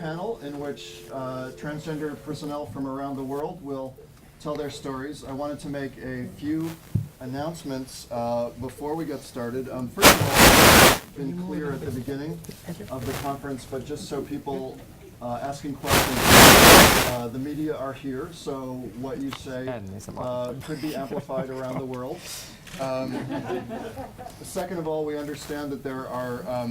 panel in which transgender personnel from around the world will tell their stories. I wanted to make a few announcements before we get started. First of all, I've been clear at the beginning of the conference, but just so people asking questions, the media are here, so what you say could be amplified around the world. Second of all, we understand that there are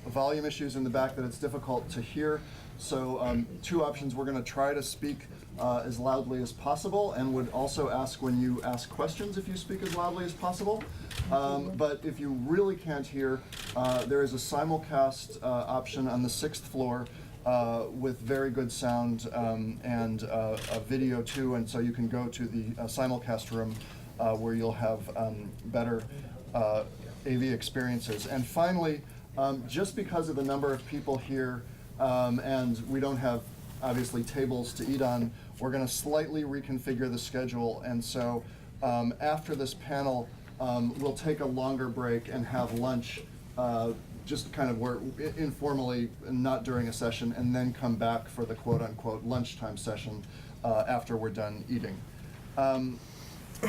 volume issues in the back that it's difficult to hear. So two options: we're going to try to speak as loudly as possible, and would also ask when you ask questions if you speak as loudly as possible. But if you really can't hear, there is a simulcast option on the 6th floor with very good sound and a video too, and so you can go to the simulcast room where you'll have better AV experiences. And finally, just because of the number of people here, and we don't have obviously tables to eat on, we're going to slightly reconfigure the schedule, and so after this panel we'll take a longer break and have lunch, just kind of informally, not during a session, and then come back for the quote-unquote lunchtime session after we're done eating.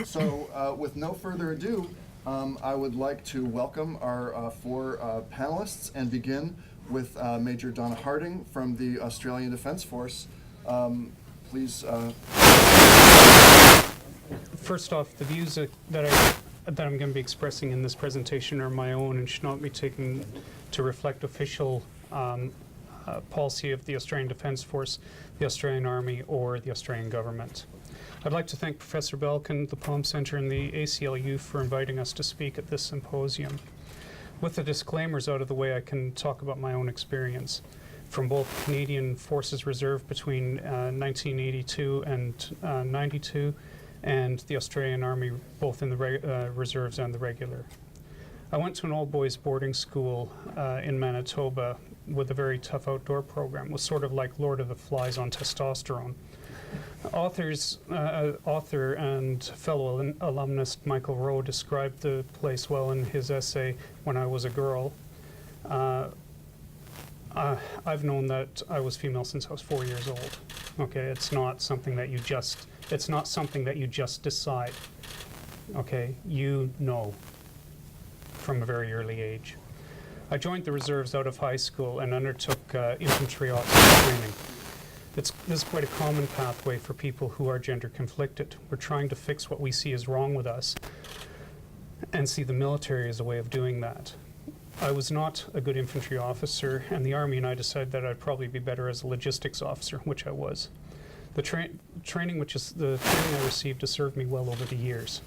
So with no further ado, I would like to welcome our four panelists and begin with Major Donna Harding from the Australian Defence Force. Please. First off, the views that I'm going to be expressing in this presentation are my own and should not be taken to reflect official policy of the Australian Defence Force, the Australian Army, or the Australian Government. I'd like to thank Professor Belkin, the Palm Centre, and the ACLU for inviting us to speak at this symposium. With the disclaimers out of the way, I can talk about my own experience from both Canadian Forces Reserve between 1982 and 92, and the Australian Army both in the reserves and the regular. I went to an all-boys boarding school in Manitoba with a very tough outdoor program. It was sort of like Lord of the Flies on testosterone. Author and fellow alumnus Michael Rowe described the place well in his essay, When I Was a Girl. I've known that I was female since I was 4 years old. Okay, it's not something that you just decide. Okay, you know from a very early age. I joined the reserves out of high school and undertook infantry officer training. This is quite a common pathway for people who are gender conflicted. We're trying to fix what we see as wrong with us and see the military as a way of doing that. I was not a good infantry officer, and the Army and I decided that I'd probably be better as a logistics officer, which I was. The training I received has served me well over the years.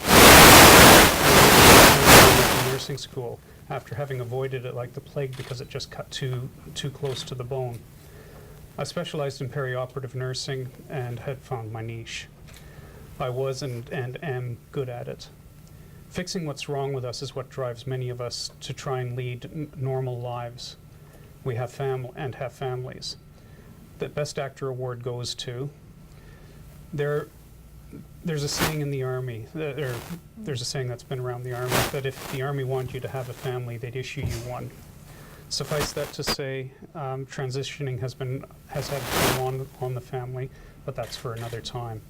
I went to nursing school after having avoided it like the plague because it just cut too close to the bone. I specialized in perioperative nursing and had found my niche. I was and am good at it. Fixing what's wrong with us is what drives many of us to try and lead normal lives. We have families. The Best Actor award goes to. There's a saying in the Army, there's a saying that's been around the Army, that if the Army wanted you to have a family, they'd issue you one. Suffice that to say, transitioning has had to go on the family, but that's for another time.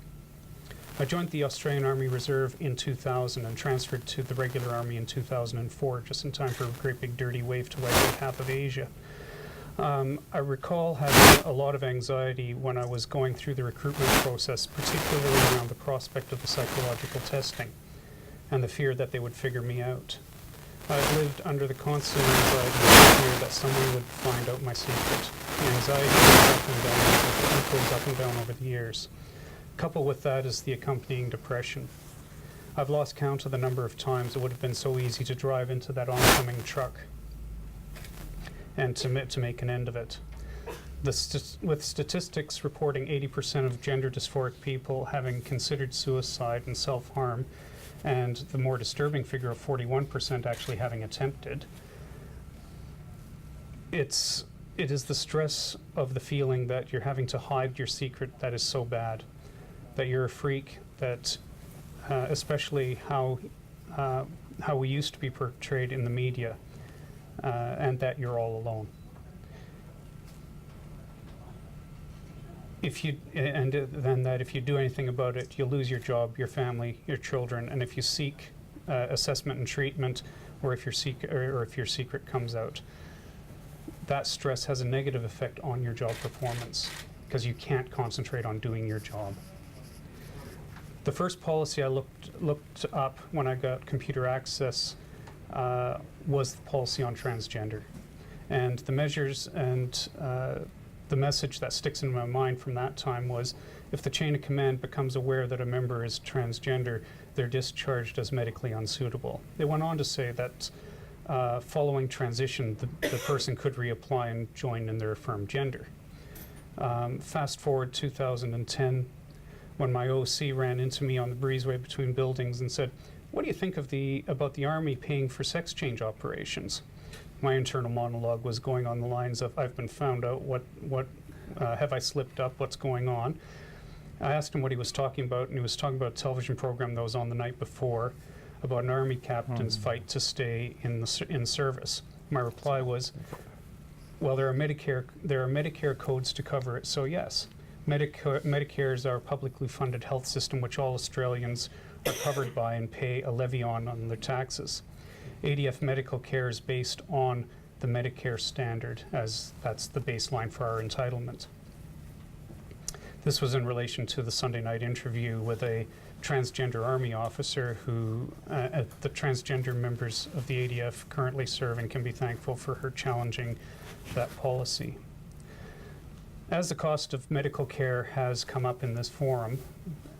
I joined the Australian Army Reserve in 2000 and transferred to the regular Army in 2004, just in time for a great big dirty wave to wipe out half of Asia. I recall having a lot of anxiety when I was going through the recruitment process, particularly around the prospect of the psychological testing and the fear that they would figure me out. I've lived under the constant anxiety and fear that someone would find out my secret. The anxiety goes up and down over the years. Coupled with that is the accompanying depression. I've lost count of the number of times it would have been so easy to drive into that oncoming truck and to make an end of it. With statistics reporting 80% of gender dysphoric people having considered suicide and self-harm, and the more disturbing figure of 41% actually having attempted, it is the stress of the feeling that you're having to hide your secret that is so bad, that you're a freak, that especially how we used to be portrayed in the media, and that you're all alone. then that if you do anything about it, you'll lose your job, your family, your children, and if you seek assessment and treatment, or if your secret comes out, that stress has a negative effect on your job performance because you can't concentrate on doing your job. The first policy I looked up when I got computer access was the policy on transgender, and the measures and the message that sticks in my mind from that time was, if the chain of command becomes aware that a member is transgender, they're discharged as medically unsuitable. They went on to say that following transition, the person could reapply and join in their affirmed gender. Fast forward 2010, when my OC ran into me on the breezeway between buildings and said, "What do you think about the Army paying for sex change operations?" My internal monologue was going on the lines of, "I've been found out, what have I slipped up, what's going on?" I asked him what he was talking about, and he was talking about a television program that was on the night before about an Army captain's fight to stay in service. My reply was, well, there are Medicare codes to cover it, so yes. Medicare is our publicly funded health system which all Australians are covered by and pay a levy on their taxes. ADF medical care is based on the Medicare standard, as that's the baseline for our entitlement. This was in relation to the Sunday night interview with a transgender Army officer who the transgender members of the ADF currently serve, and can be thankful for her challenging that policy. As the cost of medical care has come up in this forum,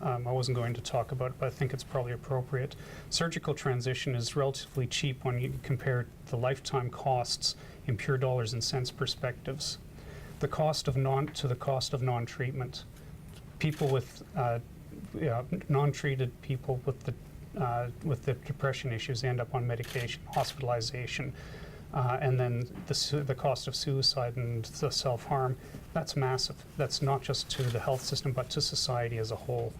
I wasn't going to talk about it, but I think it's probably appropriate. Surgical transition is relatively cheap when you compare the lifetime costs in pure dollars and cents perspectives. The cost of non-treatment. People with non-treated people with the depression issues end up on medication, hospitalization, and then the cost of suicide and the self-harm. That's massive. That's not just to the health system, but to society as a whole.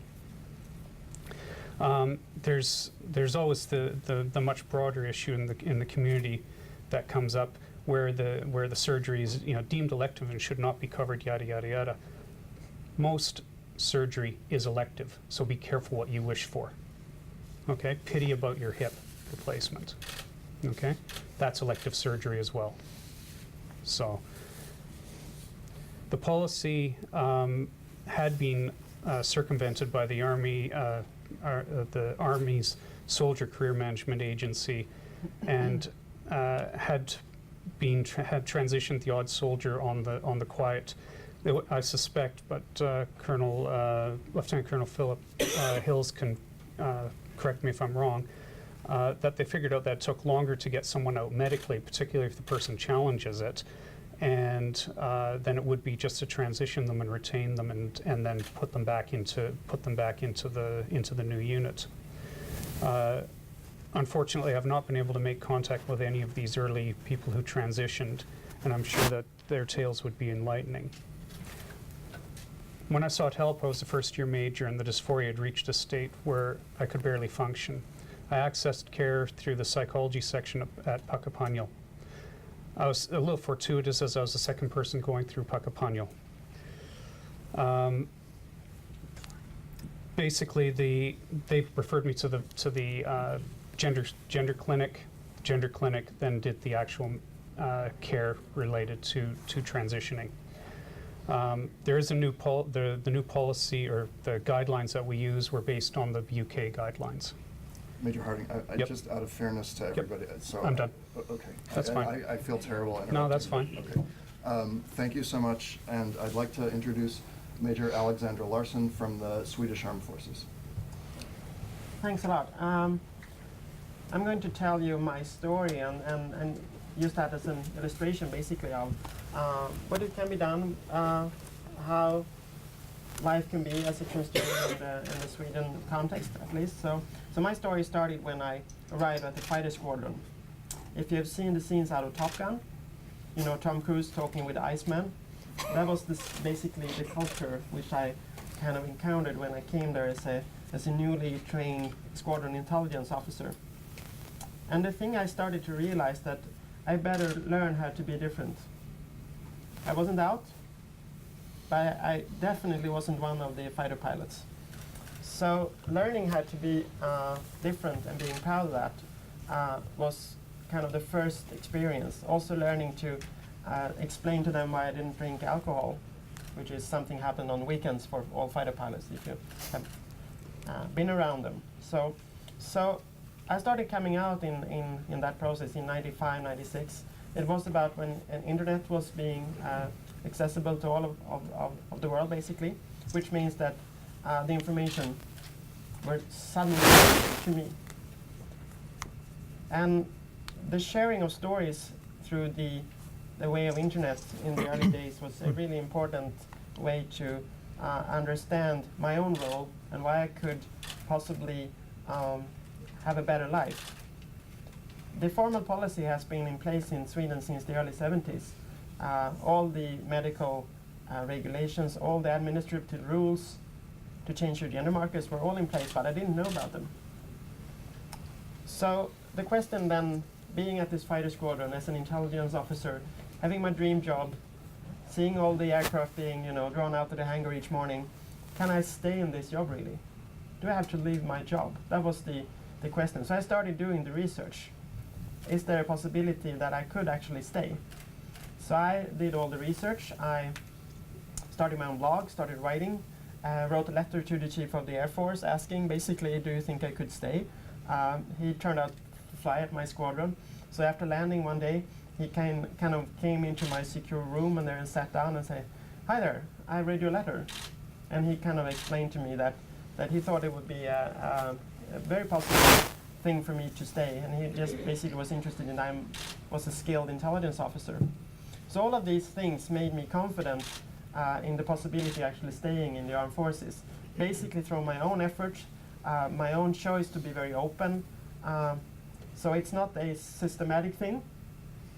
There's always the much broader issue in the community that comes up where the surgery is deemed elective and should not be covered, yada yada yada. Most surgery is elective, so be careful what you wish for. Okay, pity about your hip replacement. Okay, that's elective surgery as well. So the policy had been circumvented by the Army, the Army's Soldier Career Management Agency, and had transitioned the odd soldier on the quiet. I suspect, but Lieutenant Colonel Philip Hills can correct me if I'm wrong, that they figured out that it took longer to get someone out medically, particularly if the person challenges it, and then it would be just to transition them and retain them and then put them back into the new unit. Unfortunately, I've not been able to make contact with any of these early people who transitioned, and I'm sure that their tales would be enlightening. When I sought help, I was a first-year major, and the dysphoria had reached a state where I could barely function. I accessed care through the psychology section at Puckapunyal. I was a little fortuitous, as I was the second person going through Puckapunyal. Basically, they referred me to the gender clinic. The gender clinic then did the actual care related to transitioning. There is a new the new policy, or the guidelines that we use were based on the UK guidelines. Major Harding, I Yep. just out of fairness to everybody, so I'm done. Okay, That's fine. I feel terrible interrupting. No, that's fine. Okay, thank you so much, and I'd like to introduce Major Alexandra Larsson from the Swedish Armed Forces. Thanks a lot. I'm going to tell you my story and use that as an illustration, basically, of what it can be done, how life can be as a transgender in the Sweden context, at least. So my story started when I arrived at the fighter squadron. If you have seen the scenes out of Top Gun, Tom Cruise talking with Iceman, that was basically the culture which I kind of encountered when I came there as a newly trained squadron intelligence officer. And the thing I started to realize that I better learn how to be different. I wasn't out. but I definitely wasn't one of the fighter pilots. So learning how to be different and being proud of that was kind of the first experience. Also learning to explain to them why I didn't drink alcohol, which is something happened on weekends for all fighter pilots if you have been around them. So I started coming out in that process in 95, 96. It was about when internet was being accessible to all of the world, basically, which means that the information were suddenly to me. And the sharing of stories through the way of internet in the early days was a really important way to understand my own role and why I could possibly have a better life. The formal policy has been in place in Sweden since the early 70s. All the medical regulations, all the administrative rules to change your gender markers were all in place, but I didn't know about them. So the question then, being at this fighter squadron as an intelligence officer, having my dream job, seeing all the aircraft being, drawn out to the hangar each morning, can I stay in this job really? Do I have to leave my job? That was the question. So I started doing the research. Is there a possibility that I could actually stay? So I did all the research. I started my own blog, started writing, wrote a letter to the Chief of the Air Force asking, basically, do you think I could stay? He turned out to fly at my squadron. So after landing one day, he kind of came into my secure room and there and sat down and said, "Hi there, I read your letter." And he kind of explained to me that he thought it would be a very positive thing for me to stay. And he just basically was interested in I was a skilled intelligence officer. So all of these things made me confident in the possibility of actually staying in the armed forces. Basically through my own effort, my own choice to be very open. So it's not a systematic thing.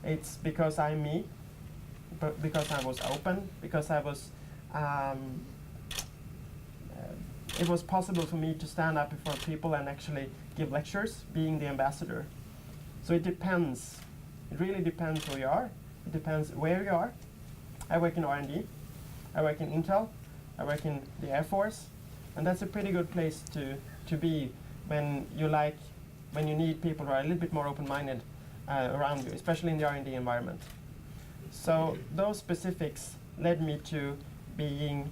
It's because I'm me, but because I was open, because I was, it was possible for me to stand up before people and actually give lectures, being the ambassador. So it depends. It really depends who you are. It depends where you are. I work in R&D. I work in Intel. I work in the Air Force. And that's a pretty good place to be when you need people who are a little bit more open-minded around you, especially in the R&D environment. So those specifics led me to being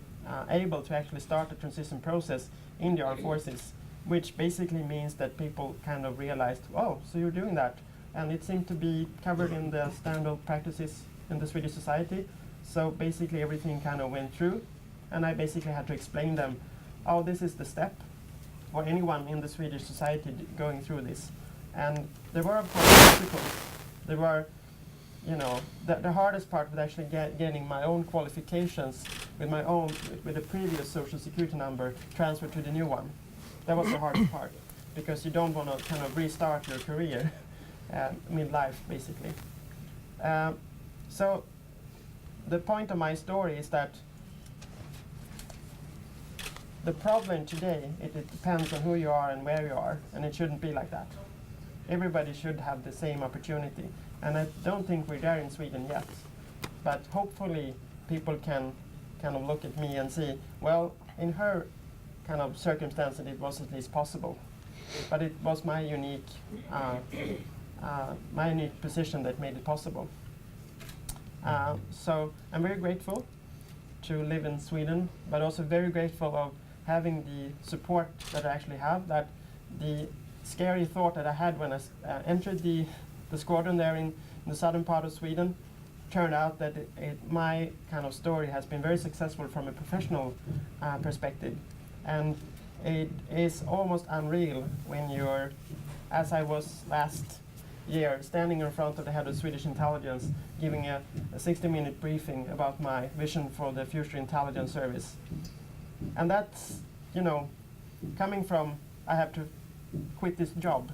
able to actually start the transition process in the armed forces, which basically means that people kind of realized, oh, so you're doing that. And it seemed to be covered in the standard practices in the Swedish society. So basically everything kind of went through, and I basically had to explain them, oh, this is the step for anyone in the Swedish society going through this. And there were, of course, obstacles. There were, the hardest part was actually getting my own qualifications with the previous social security number transferred to the new one. That was the hardest part, because you don't want to kind of restart your career mid-life, basically. So the point of my story is that the problem today, it depends on who you are and where you are, and it shouldn't be like that. Everybody should have the same opportunity, and I don't think we're there in Sweden yet. But hopefully people can kind of look at me and see, well, in her kind of circumstance it was at least possible. But it was my unique position that made it possible. So I'm very grateful to live in Sweden, but also very grateful of having the support that I actually have. That the scary thought that I had when I entered the squadron there in the southern part of Sweden turned out that my kind of story has been very successful from a professional perspective. And it is almost unreal when you're, as I was last year, standing in front of the head of Swedish intelligence, giving a 60-minute briefing about my vision for the future intelligence service. And that's, coming from, I have to quit this job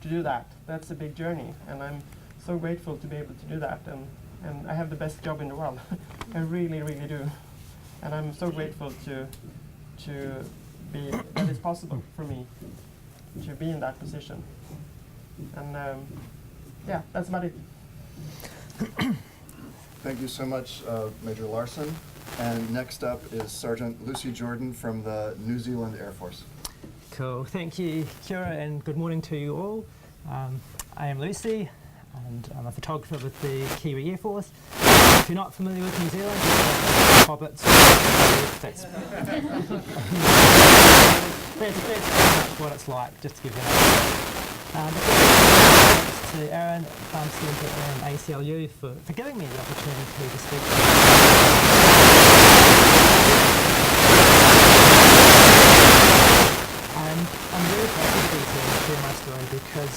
to do that. That's a big journey, and I'm so grateful to be able to do that. And I have the best job in the world. I really, really do. And I'm so grateful that it's possible for me to be in that position. And yeah, that's about it. Thank you so much, Major Larson. And next up is Sergeant Lucy Jordan from the New Zealand Air Force. Cool, thank you, Kia ora, and good morning to you all. I am Lucy, and I'm a photographer with the Kiwi Air Force. If you're not familiar with New Zealand, it's hobbits. That's pretty much what it's like, just to give you an idea. Thanks to Aaron, Farm Centre and ACLU for giving me the opportunity to speak. I'm very happy to be here and share my story because,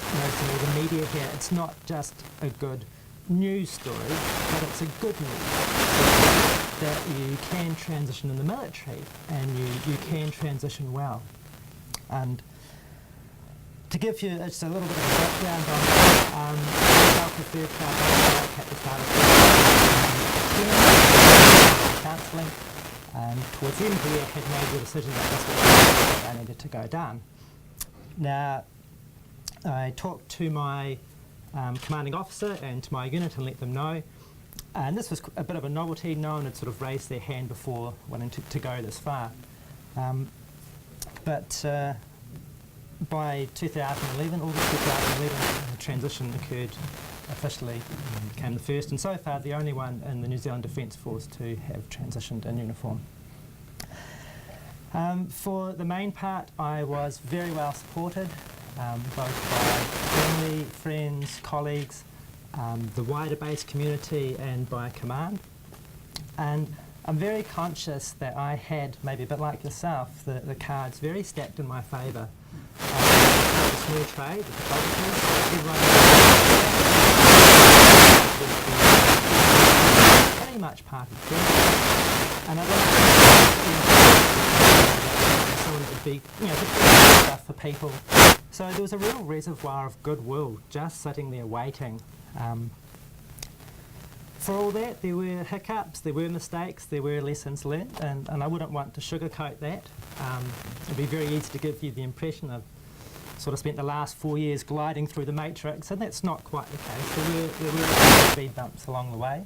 to me, the media here, it's not just a good news story, but it's a good news that you can transition in the military and you can transition well. And to give you just a little bit of a background on myself, the third child at the start of counselling. Towards the end of the year, I had made the decision that this was the path that I needed to go down. Now, I talked to my commanding officer and to my unit and let them know. And this was a bit of a novelty. No one had sort of raised their hand before wanting to go this far. But by 2011, August 2011, the transition occurred officially and became the first, and so far the only one in the New Zealand Defence Force to have transitioned in uniform. For the main part, I was very well supported, both by family, friends, colleagues, the wider base community and by command. And I'm very conscious that I had, maybe a bit like yourself, the cards very stacked in my favour. The small trade, the photographers, everyone pretty much part of it. And I'd like to someone that would be, good stuff for people. So there was a real reservoir of goodwill just sitting there waiting. For all that, there were hiccups, there were mistakes, there were lessons learned, and I wouldn't want to sugarcoat that. It'd be very easy to give you the impression I've sort of spent the last 4 years gliding through the matrix, and that's not quite the case. There were speed bumps along the way,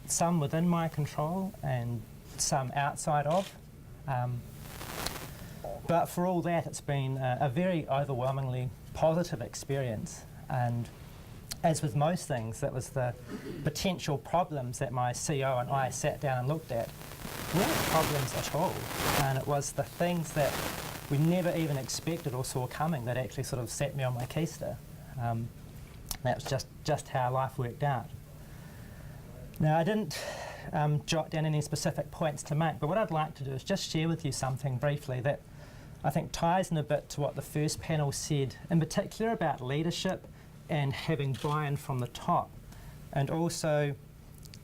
some within my control and some outside of. But for all that, it's been a very overwhelmingly positive experience. And as with most things, it was the potential problems that my CO and I sat down and looked at weren't problems at all. And it was the things that we never even expected or saw coming that actually sort of set me on my keister. That was just how life worked out. Now, I didn't jot down any specific points to make, but what I'd like to do is just share with you something briefly that I think ties in a bit to what the first panel said, in particular about leadership and having buy-in from the top, and also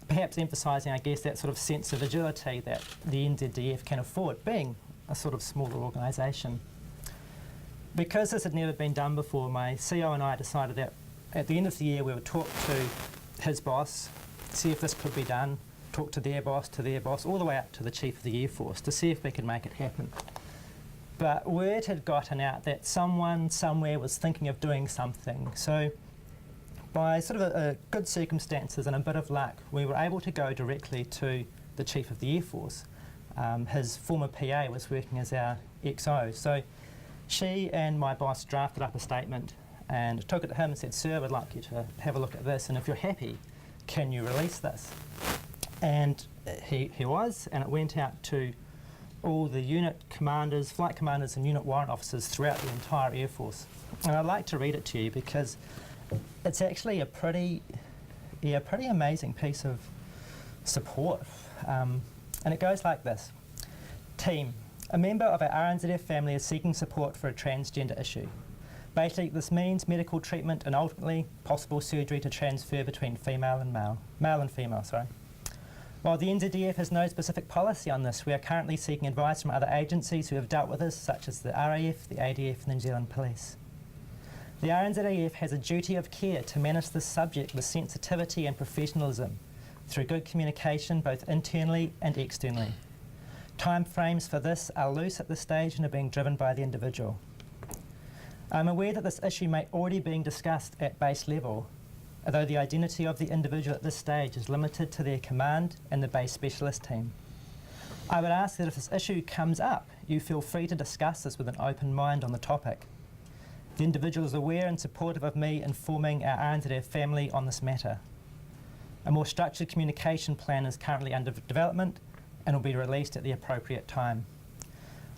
perhaps emphasising, I guess, that sort of sense of agility that the NZDF can afford, being a sort of smaller organisation. Because this had never been done before, my CO and I decided that at the end of the year we would talk to his boss, see if this could be done, talk to their boss, all the way up to the Chief of the Air Force to see if we could make it happen. But word had gotten out that someone somewhere was thinking of doing something. So by sort of a good circumstances and a bit of luck, we were able to go directly to the Chief of the Air Force. His former PA was working as our XO. So she and my boss drafted up a statement and took it to him and said, "Sir, I'd like you to have a look at this, and if you're happy, can you release this?" And he was, and it went out to all the unit commanders, flight commanders and unit warrant officers throughout the entire Air Force. And I'd like to read it to you because it's actually a pretty amazing piece of support. And it goes like this. Team, a member of our RNZF family is seeking support for a transgender issue. Basically, this means medical treatment and ultimately possible surgery to transfer between male and female, sorry. While the NZDF has no specific policy on this, we are currently seeking advice from other agencies who have dealt with this, such as the RAF, the ADF and the New Zealand Police. The RNZAF has a duty of care to manage this subject with sensitivity and professionalism through good communication both internally and externally. Time frames for this are loose at this stage and are being driven by the individual. I'm aware that this issue may already being discussed at base level. although the identity of the individual at this stage is limited to their command and the base specialist team. I would ask that if this issue comes up, you feel free to discuss this with an open mind on the topic. The individual is aware and supportive of me informing our RNZF family on this matter. A more structured communication plan is currently under development and will be released at the appropriate time.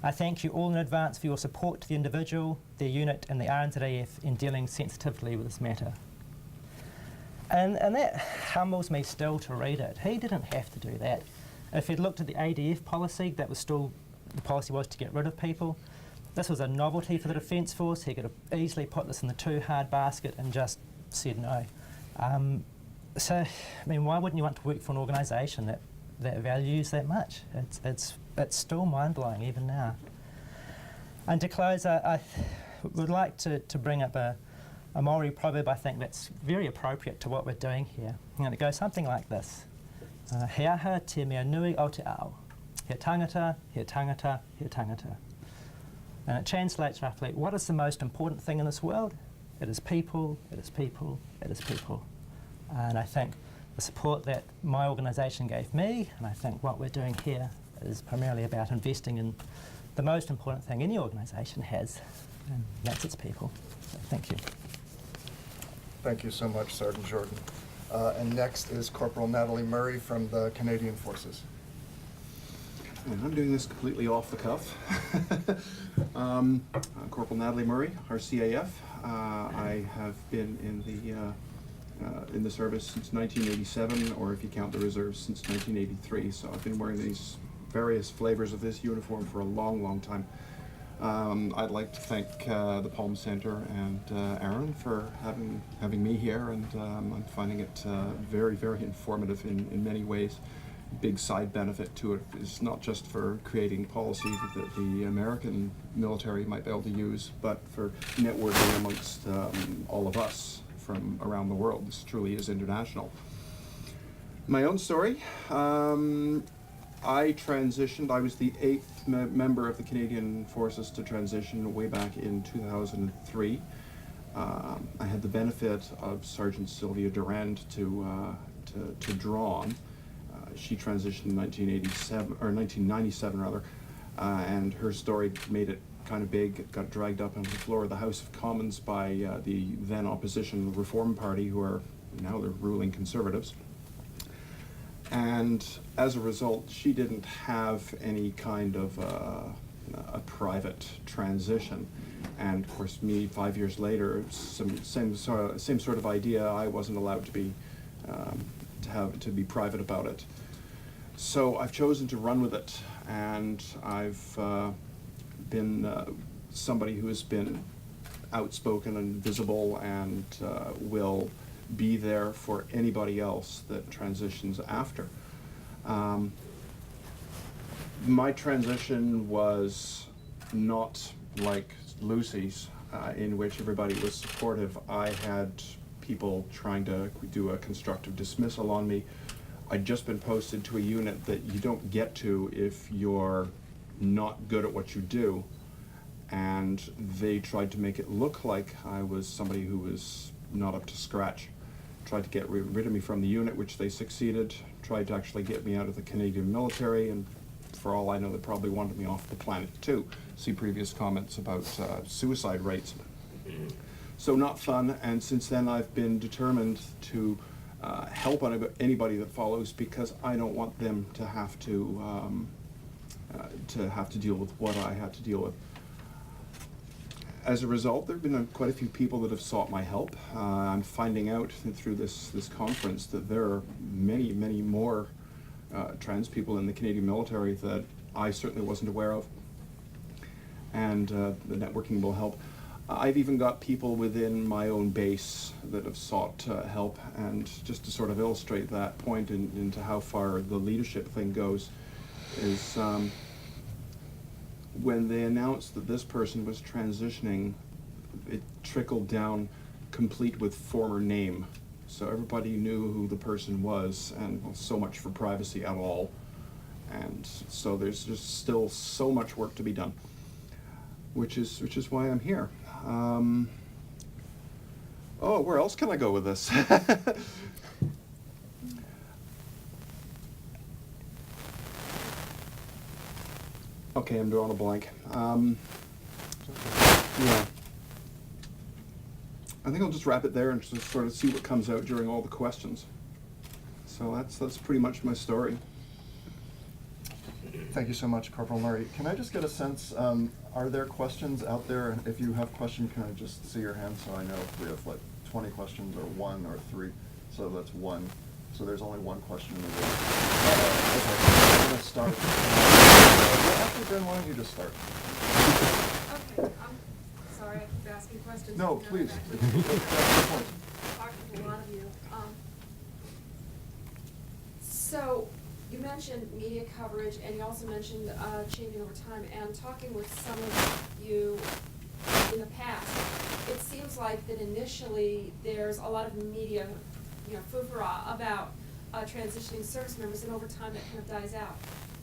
I thank you all in advance for your support to the individual, their unit and the RNZAF in dealing sensitively with this matter. And that humbles me still to read it. He didn't have to do that. If he'd looked at the ADF policy, that was still, the policy was to get rid of people. This was a novelty for the Defence Force. He could have easily put this in the too hard basket and just said no. So, I mean, why wouldn't you want to work for an organisation that values that much? It's still mind-blowing even now. And to close, I would like to bring up a Maori proverb I think that's very appropriate to what we're doing here. And it goes something like this. He aha te mea nui o te ao. He tangata, he tangata, he tangata. And it translates roughly, what is the most important thing in this world? It is people, it is people, it is people. And I think the support that my organisation gave me, and I think what we're doing here, is primarily about investing in the most important thing any organisation has, and that's its people. So thank you. Thank you so much, Sergeant Jordan. And next is Corporal Natalie Murray from the Canadian Forces. And I'm doing this completely off the cuff. Corporal Natalie Murray, RCAF. I have been in the service since 1987, or if you count the reserves, since 1983. So I've been wearing these various flavors of this uniform for a long, long time. I'd like to thank the Palm Center and Aaron for having me here, and I'm finding it very, very informative in many ways. Big side benefit to it is not just for creating policy that the American military might be able to use, but for networking amongst all of us from around the world. This truly is international. My own story. I transitioned. I was the 8th member of the Canadian Forces to transition way back in 2003. I had the benefit of Sergeant Sylvia Durand to draw on. She transitioned in 1997 rather, and her story made it kind of big. It got dragged up on the floor of the House of Commons by the then opposition Reform Party, who are now the ruling Conservatives. And as a result, she didn't have any kind of a private transition. And of course, me 5 years later, same sort of idea. I wasn't allowed to be be private about it. So I've chosen to run with it, and I've been somebody who has been outspoken and visible, and will be there for anybody else that transitions after. My transition was not like Lucy's, in which everybody was supportive. I had people trying to do a constructive dismissal on me. I'd just been posted to a unit that you don't get to if you're not good at what you do, and they tried to make it look like I was somebody who was not up to scratch. Tried to get rid of me from the unit, which they succeeded. Tried to actually get me out of the Canadian military, and for all I know, they probably wanted me off the planet too. See previous comments about suicide rates. So not fun, and since then I've been determined to help anybody that follows, because I don't want them to have to deal with what I had to deal with. As a result, there have been quite a few people that have sought my help. I'm finding out through this conference that there are many, many more trans people in the Canadian military that I certainly wasn't aware of, and the networking will help. I've even got people within my own base that have sought help, and just to sort of illustrate that point into how far the leadership thing goes, is when they announced that this person was transitioning, it trickled down complete with former name. So everybody knew who the person was, and so much for privacy at all. And so there's just still so much work to be done, which is why I'm here. Oh, where else can I go with this? Okay, I'm drawing a blank. Yeah. I think I'll just wrap it there and just sort of see what comes out during all the questions. So that's pretty much my story. Thank you so much, Corporal Murray. Can I just get a sense, are there questions out there? And if you have questions, can I just see your hand so I know if we have like 20 questions or 1 or 3? So that's 1. So there's only 1 question in the room. Okay, I'm going to start. Actually, Ben, why don't you just start? Okay, I'm sorry, I keep asking questions. No, Now please. back to That's the point. talking to a lot of you. So, you mentioned media coverage, and you also mentioned changing over time, and talking with some of you in the past, it seems like that initially there's a lot of media, foofara about transitioning service members, and over time that kind of dies out.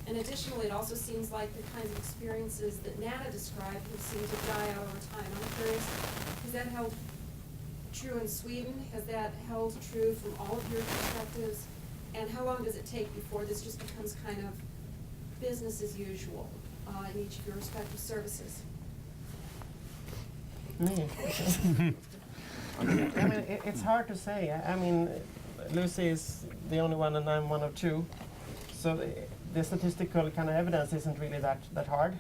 And additionally, it also seems like the kinds of experiences that Nana described would seem to die out over time. I'm curious, has that held true in Sweden? Has that held true from all of your perspectives? And how long does it take before this just becomes kind of business as usual in each of your respective services? Me. I mean, it's hard to say. I mean, Lucy is the only one, and I'm one of 2. So the statistical kind of evidence isn't really that hard.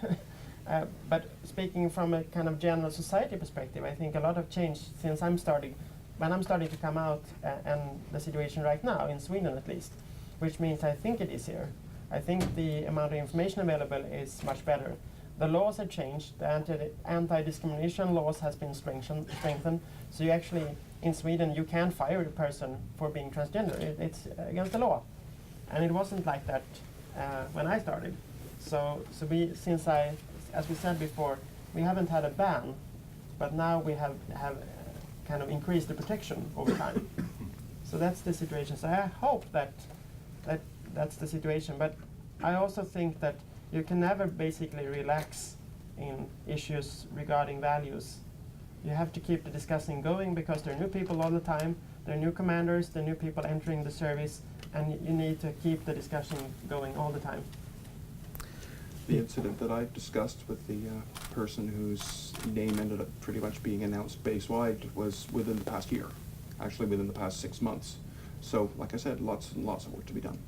But speaking from a kind of general society perspective, I think a lot have changed since when I'm starting to come out, and the situation right now, in Sweden at least, which means I think it is here. I think the amount of information available is much better. The laws have changed. The anti-discrimination laws has been strengthened. So you actually, in Sweden, you can fire a person for being transgender. It's against the law. And it wasn't like that when I started. So as we said before, we haven't had a ban, but now we have kind of increased the protection over time. So that's the situation. So I hope that's the situation. But I also think that you can never basically relax in issues regarding values. You have to keep the discussing going, because there are new people all the time, there are new commanders, there are new people entering the service, and you need to keep the discussion going all the time. The incident that I discussed with the person whose name ended up pretty much being announced base-wide was within the past year, actually within the past 6 months. So, like I said, lots and lots of work to be done.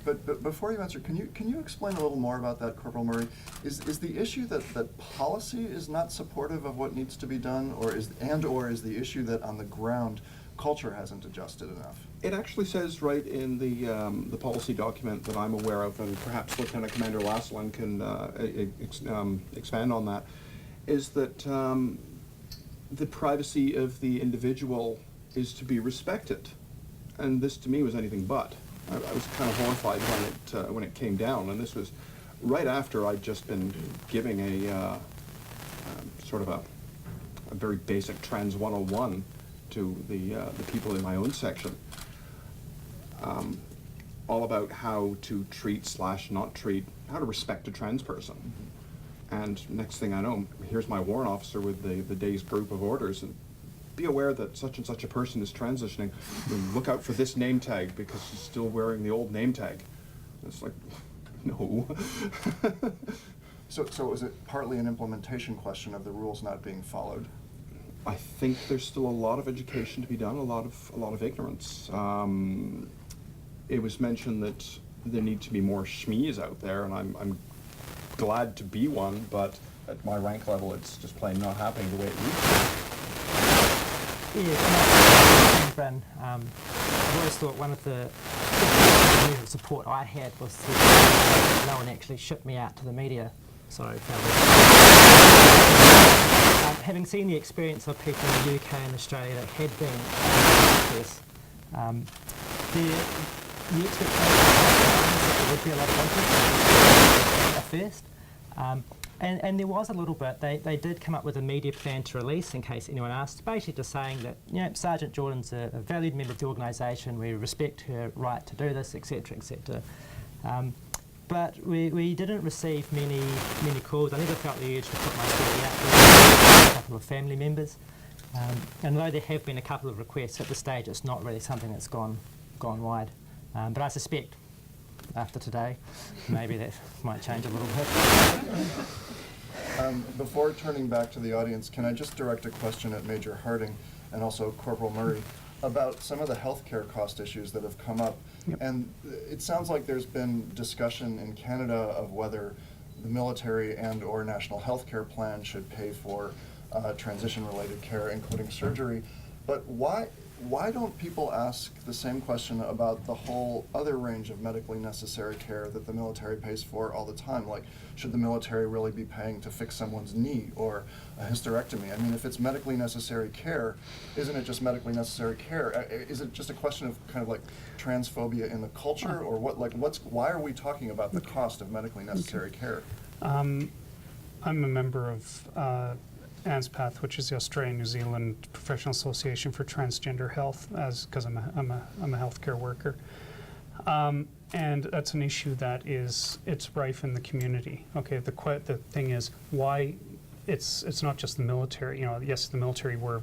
But before you answer, can you explain a little more about that, Corporal Murray? Is the issue that policy is not supportive of what needs to be done, or is the issue that on the ground culture hasn't adjusted enough? It actually says right in the policy document that I'm aware of, and perhaps Lieutenant Commander Lasselin can expand on that, is that the privacy of the individual is to be respected, and this to me was anything but. I was kind of horrified when it came down, and this was right after I'd just been giving a sort of a very basic Trans 101 to the people in my own section, all about how to treat / not treat, how to respect a trans person. And next thing I know, here's my warrant officer with the day's group of orders, and be aware that such and such a person is transitioning. Look out for this name tag because she's still wearing the old name tag. It's like, no. So is it partly an implementation question of the rules not being followed? I think there's still a lot of education to be done, a lot of ignorance. It was mentioned that there need to be more SMEs out there, and I'm glad to be one, but at my rank level, it's just plain not happening the way it used to. Yeah, Bren, I've always thought one of the measures of support I had was that no one actually shipped me out to the media. So, having seen the experience of people in the UK and Australia that had been press, the expectation was that there would be a lot of interest at first. And there was a little bit. They did come up with a media plan to release in case anyone asked, basically just saying that Sergeant Jordan's a valued member of the organisation, we respect her right to do this, etc., etc. But we didn't receive many calls. I never felt the urge to put my story out there to a couple of family members. And though there have been a couple of requests at this stage, it's not really something that's gone wide. But I suspect after today, maybe that might change a little bit. Before turning back to the audience, can I just direct a question at Major Harding and also Corporal Murray about some of the healthcare cost issues that have come up? Yep. And it sounds like there's been discussion in Canada of whether the military and or national healthcare plan should pay for transition-related care, including surgery. But why don't people ask the same question about the whole other range of medically necessary care that the military pays for all the time? Like, should the military really be paying to fix someone's knee or a hysterectomy? I mean, if it's medically necessary care, isn't it just medically necessary care? Is it just a question of kind of like transphobia in the culture, or what? Like, why are we talking about the cost of medically necessary care? I'm a member of ANZPATH, which is the Australian New Zealand Professional Association for Transgender Health, because I'm a healthcare worker, and that's an issue that it's rife in the community. Okay, the thing is why it's not just the military. You know, yes, the military were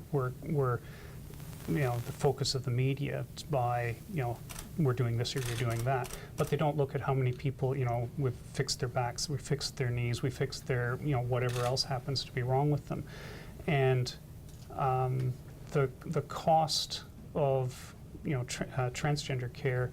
the focus of the media by, we're doing this or you're doing that, but they don't look at how many people, we've fixed their backs, we fixed their knees, we fixed their, whatever else happens to be wrong with them. And the cost of, transgender care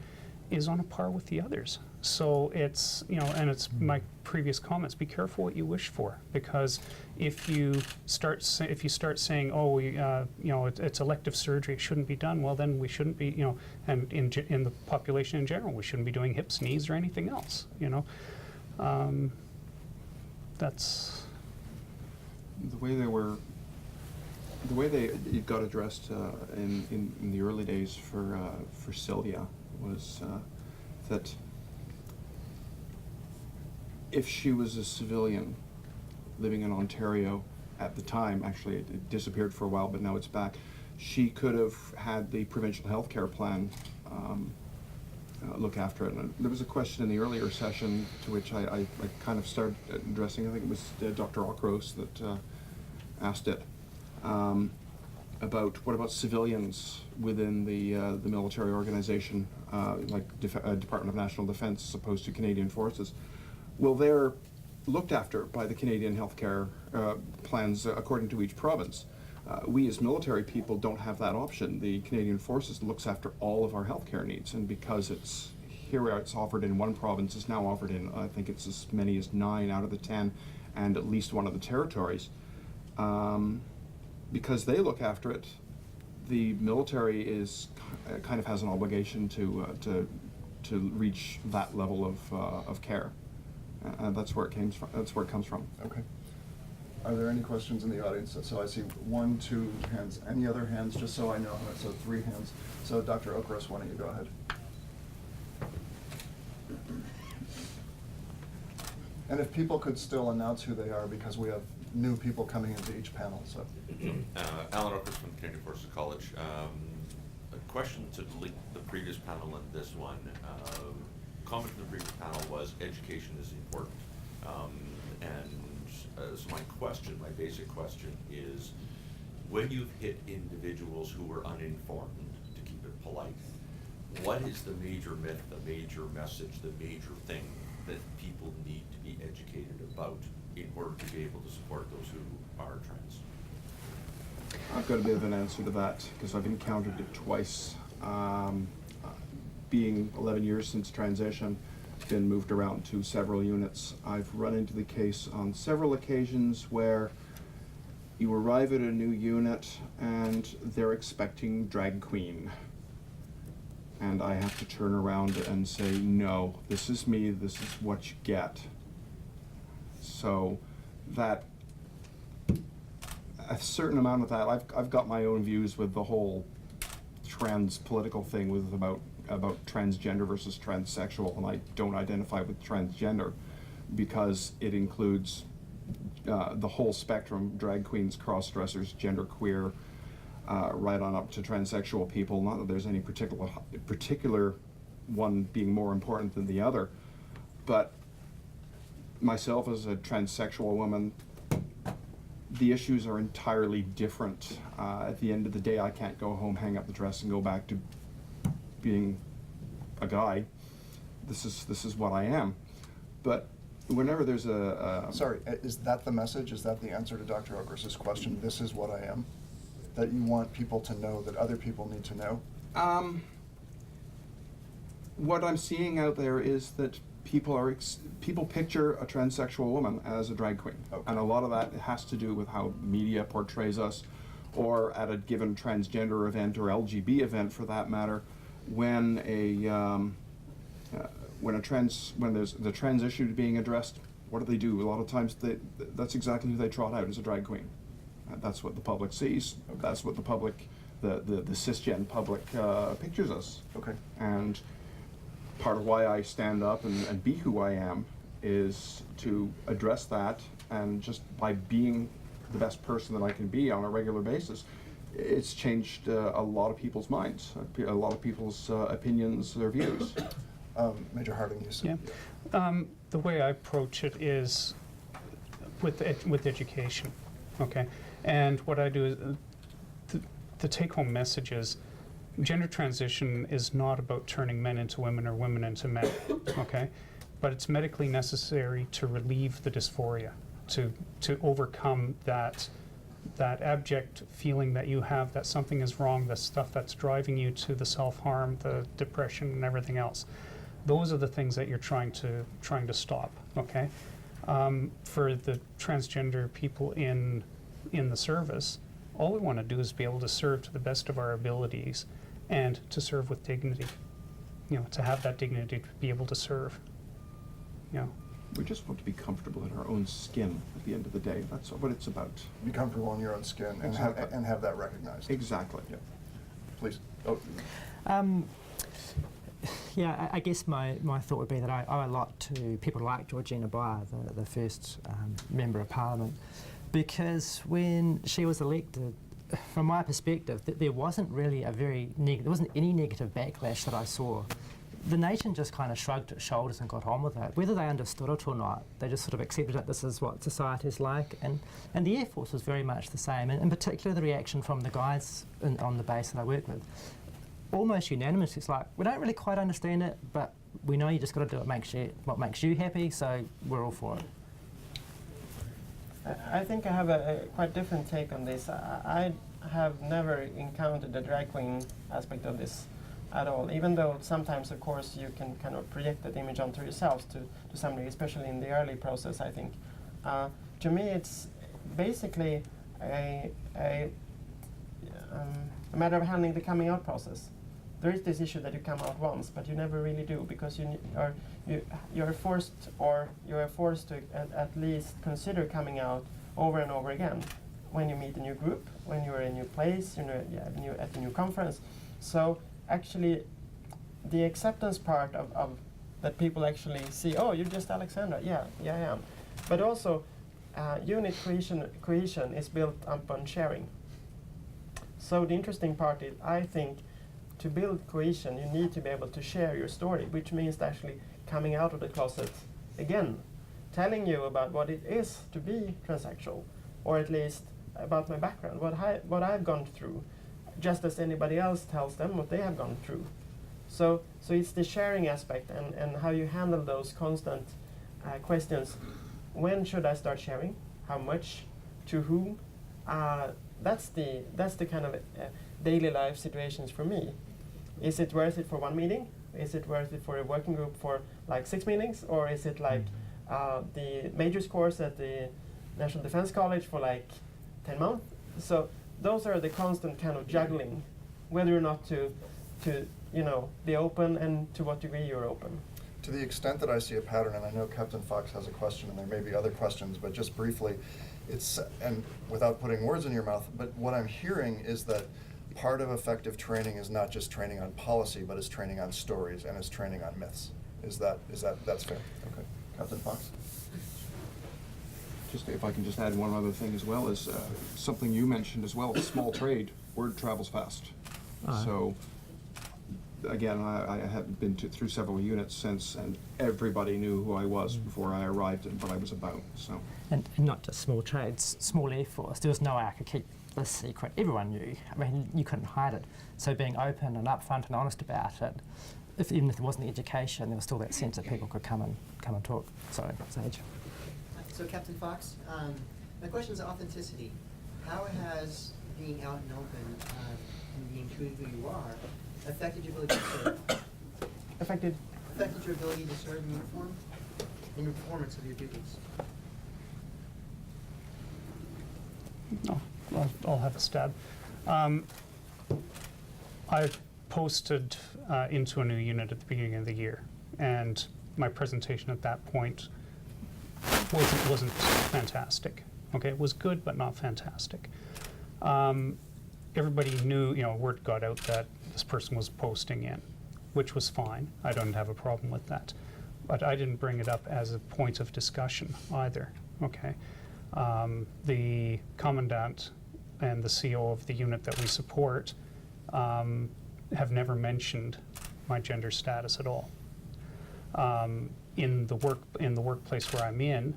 is on a par with the others. So it's, and it's my previous comments, be careful what you wish for, because if you start saying, oh, it's elective surgery, it shouldn't be done, well, then we shouldn't be, and in the population in general, we shouldn't be doing hips, knees, or anything else, That's... The way it got addressed in the early days for Sylvia was that if she was a civilian living in Ontario at the time, actually it disappeared for a while, but now it's back, she could have had the provincial health care plan look after it. And there was a question in the earlier session to which I kind of started addressing, I think it was Dr. Ockros that asked it, about what about civilians within the military organization, like Department of National Defense as opposed to Canadian Forces. Well, they're looked after by the Canadian healthcare plans according to each province. We as military people don't have that option. The Canadian Forces looks after all of our healthcare needs, and because it's offered in one province, it's now offered in, I think it's as many as 9 out of the 10, and at least one of the territories. Because they look after it, the military is kind of has an obligation to reach that level of care. That's where it comes from. That's where it comes from. Okay. Are there any questions in the audience? So I see 1, 2 hands. Any other hands? Just so I know. So 3 hands. So Dr. Ockros, why don't you go ahead? And if people could still announce who they are, because we have new people coming into each panel. So. Alan Ockros from Canadian Forces College. A question to link the previous panel and this one. Comment from the previous panel was education is important. So my basic question is, when you've hit individuals who are uninformed, to keep it polite, what is the major myth, the major message, the major thing that people need to be educated about in order to be able to support those who are trans? I've got a bit of an answer to that because I've encountered it twice. Being 11 years since transition, been moved around to several units. I've run into the case on several occasions where you arrive at a new unit and they're expecting drag queen. And I have to turn around and say, no, this is me, this is what you get. So that, a certain amount of that, I've got my own views with the whole trans political thing with about transgender versus transsexual, and I don't identify with transgender because it includes the whole spectrum: drag queens, cross-dressers, genderqueer, right on up to transsexual people. Not that there's any particular one being more important than the other, but myself as a transsexual woman, the issues are entirely different. At the end of the day, I can't go home, hang up the dress, and go back to being a guy. This is what I am. But whenever there's Sorry, is that the message? Is that the answer to Dr. Ogris's question? This is what I am? That you want people to know, that other people need to know? What I'm seeing out there is that people picture a transsexual woman as a drag queen, Okay. and a lot of that has to do with how media portrays us, or at a given transgender event or LGB event, for that matter, when there's the trans issue being addressed. What do? A lot of times that's exactly who they trot out as a drag queen. That's what the public sees. Okay. That's what the public, the cisgen public pictures us. Okay. And part of why I stand up and be who I am is to address that, and just by being the best person that I can be on a regular basis, it's changed a lot of people's minds, a lot of people's opinions, their views. Major Harding, you said. Yeah. The way I approach it is with education, okay? And what I do is, the take-home message is, gender transition is not about turning men into women or women into men, okay? But it's medically necessary to relieve the dysphoria, to overcome that abject feeling that you have that something is wrong, the stuff that's driving you to the self-harm, the depression, and everything else. Those are the things that you're trying to stop, okay? For the transgender people in the service, all we want to do is be able to serve to the best of our abilities, and to serve with dignity. You know, to have that dignity to be able to serve. You know. We just want to be comfortable in our own skin at the end of the day. That's what it's about. Be comfortable in your own skin and have that recognized. Exactly. Yeah. Please. Oh. Yeah, I guess my thought would be that I owe a lot to people like Georgina Beyer, the first Member of Parliament, because when she was elected, from my perspective, there wasn't really there wasn't any negative backlash that I saw. The nation just kind of shrugged its shoulders and got on with it. Whether they understood it or not, they just sort of accepted it. This is what society is like. And the Air Force was very much the same, and in particular the reaction from the guys on the base that I work with. Almost unanimous. It's like, we don't really quite understand it, but we know you just got to do what makes you happy, so we're all for it. I think I have a quite different take on this. I have never encountered the drag queen aspect of this at all, even though sometimes, of course, you can kind of project that image onto yourselves to some degree, especially in the early process, I think. To me, it's basically a matter of handling the coming out process. There is this issue that you come out once, but you never really do, because you're forced to at least consider coming out over and over again when you meet a new group, when you're in a new place, at a new conference. So actually, the acceptance part of that people actually see, oh, you're just Alexandra, yeah, I am. But also, unit cohesion is built upon sharing. So the interesting part is, I think, to build cohesion, you need to be able to share your story, which means actually coming out of the closet again, telling you about what it is to be transsexual, or at least about my background, what I've gone through, just as anybody else tells them what they have gone through. So it's the sharing aspect and how you handle those constant questions. When should I start sharing? How much? To whom? That's the kind of daily life situations for me. Is it worth it for one meeting? Is it worth it for a working group for like 6 meetings? Or is it like the majors course at the National Defense College for like 10 months? So those are the constant kind of juggling, whether or not to be open, and to what degree you're open. To the extent that I see a pattern, and I know Captain Fox has a question, and there may be other questions, but just briefly, and without putting words in your mouth, but what I'm hearing is that part of effective training is not just training on policy, but is training on stories and is training on myths. That's fair? Okay. Captain Fox? Just if I can just add one other thing as well, is something you mentioned as well, small trade, word travels fast. So again, I have been through several units since, and everybody knew who I was before I arrived and what I was about. So. And not just small trades, small Air Force. There was no way I could keep this secret. Everyone knew. I mean, you couldn't hide it. So being open and upfront and honest about it, even if there wasn't the education, there was still that sense that people could come and talk. Sorry, Sage. So Captain Fox, my question is authenticity. How has being out and open and being true to who you are affected your ability to serve? Affected? Affected your ability to serve in uniform, in your performance of your duties? No, I'll have a stab. I posted into a new unit at the beginning of the year, and my presentation at that point wasn't fantastic. Okay, it was good, but not fantastic. Everybody knew, word got out that this person was posting in, which was fine. I don't have a problem with that. But I didn't bring it up as a point of discussion either, okay? The commandant and the CO of the unit that we support have never mentioned my gender status at all. In the workplace where I'm in,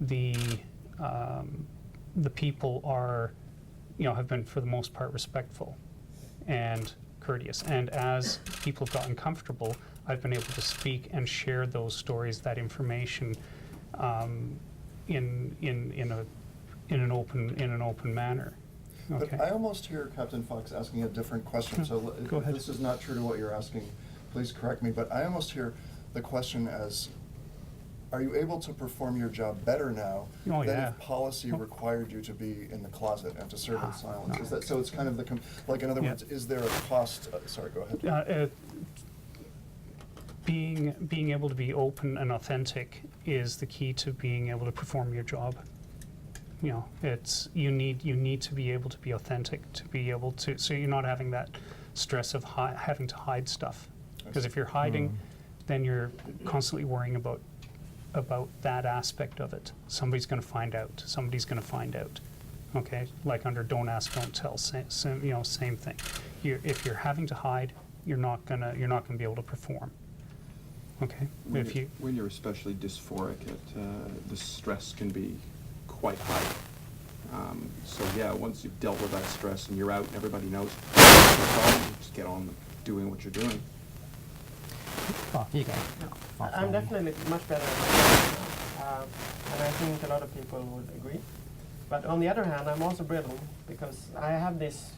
the people are, have been for the most part respectful and courteous. And as people have gotten comfortable, I've been able to speak and share those stories, that information, in an open manner. Okay. But I almost hear Captain Fox asking a different question. So Go if ahead. this is not true to what you're asking, please correct me. But I almost hear the question as, are you able to perform your job better now Oh, than yeah. if policy required you to be in the closet and to serve in silence? no. Is that so? It's kind of the like, in other Yeah. words, is there a cost? Sorry, go ahead. Being able to be open and authentic is the key to being able to perform your job. It's you need to be able to be authentic to be able to, so you're not having that stress of having to hide stuff. Because if you're hiding, then you're constantly worrying about that aspect of it. Somebody's going to find out. Somebody's going to find out. Okay, like under don't ask, don't tell. Same thing. If you're having to hide, you're not gonna be able to perform. Okay, When you're especially dysphoric, the stress can be quite high. So yeah, once you've dealt with that stress and you're out and everybody knows, you just get on doing what you're doing. Oh, you go. I'm definitely much better at my job now, and I think a lot of people would agree. But on the other hand, I'm also brittle because I have this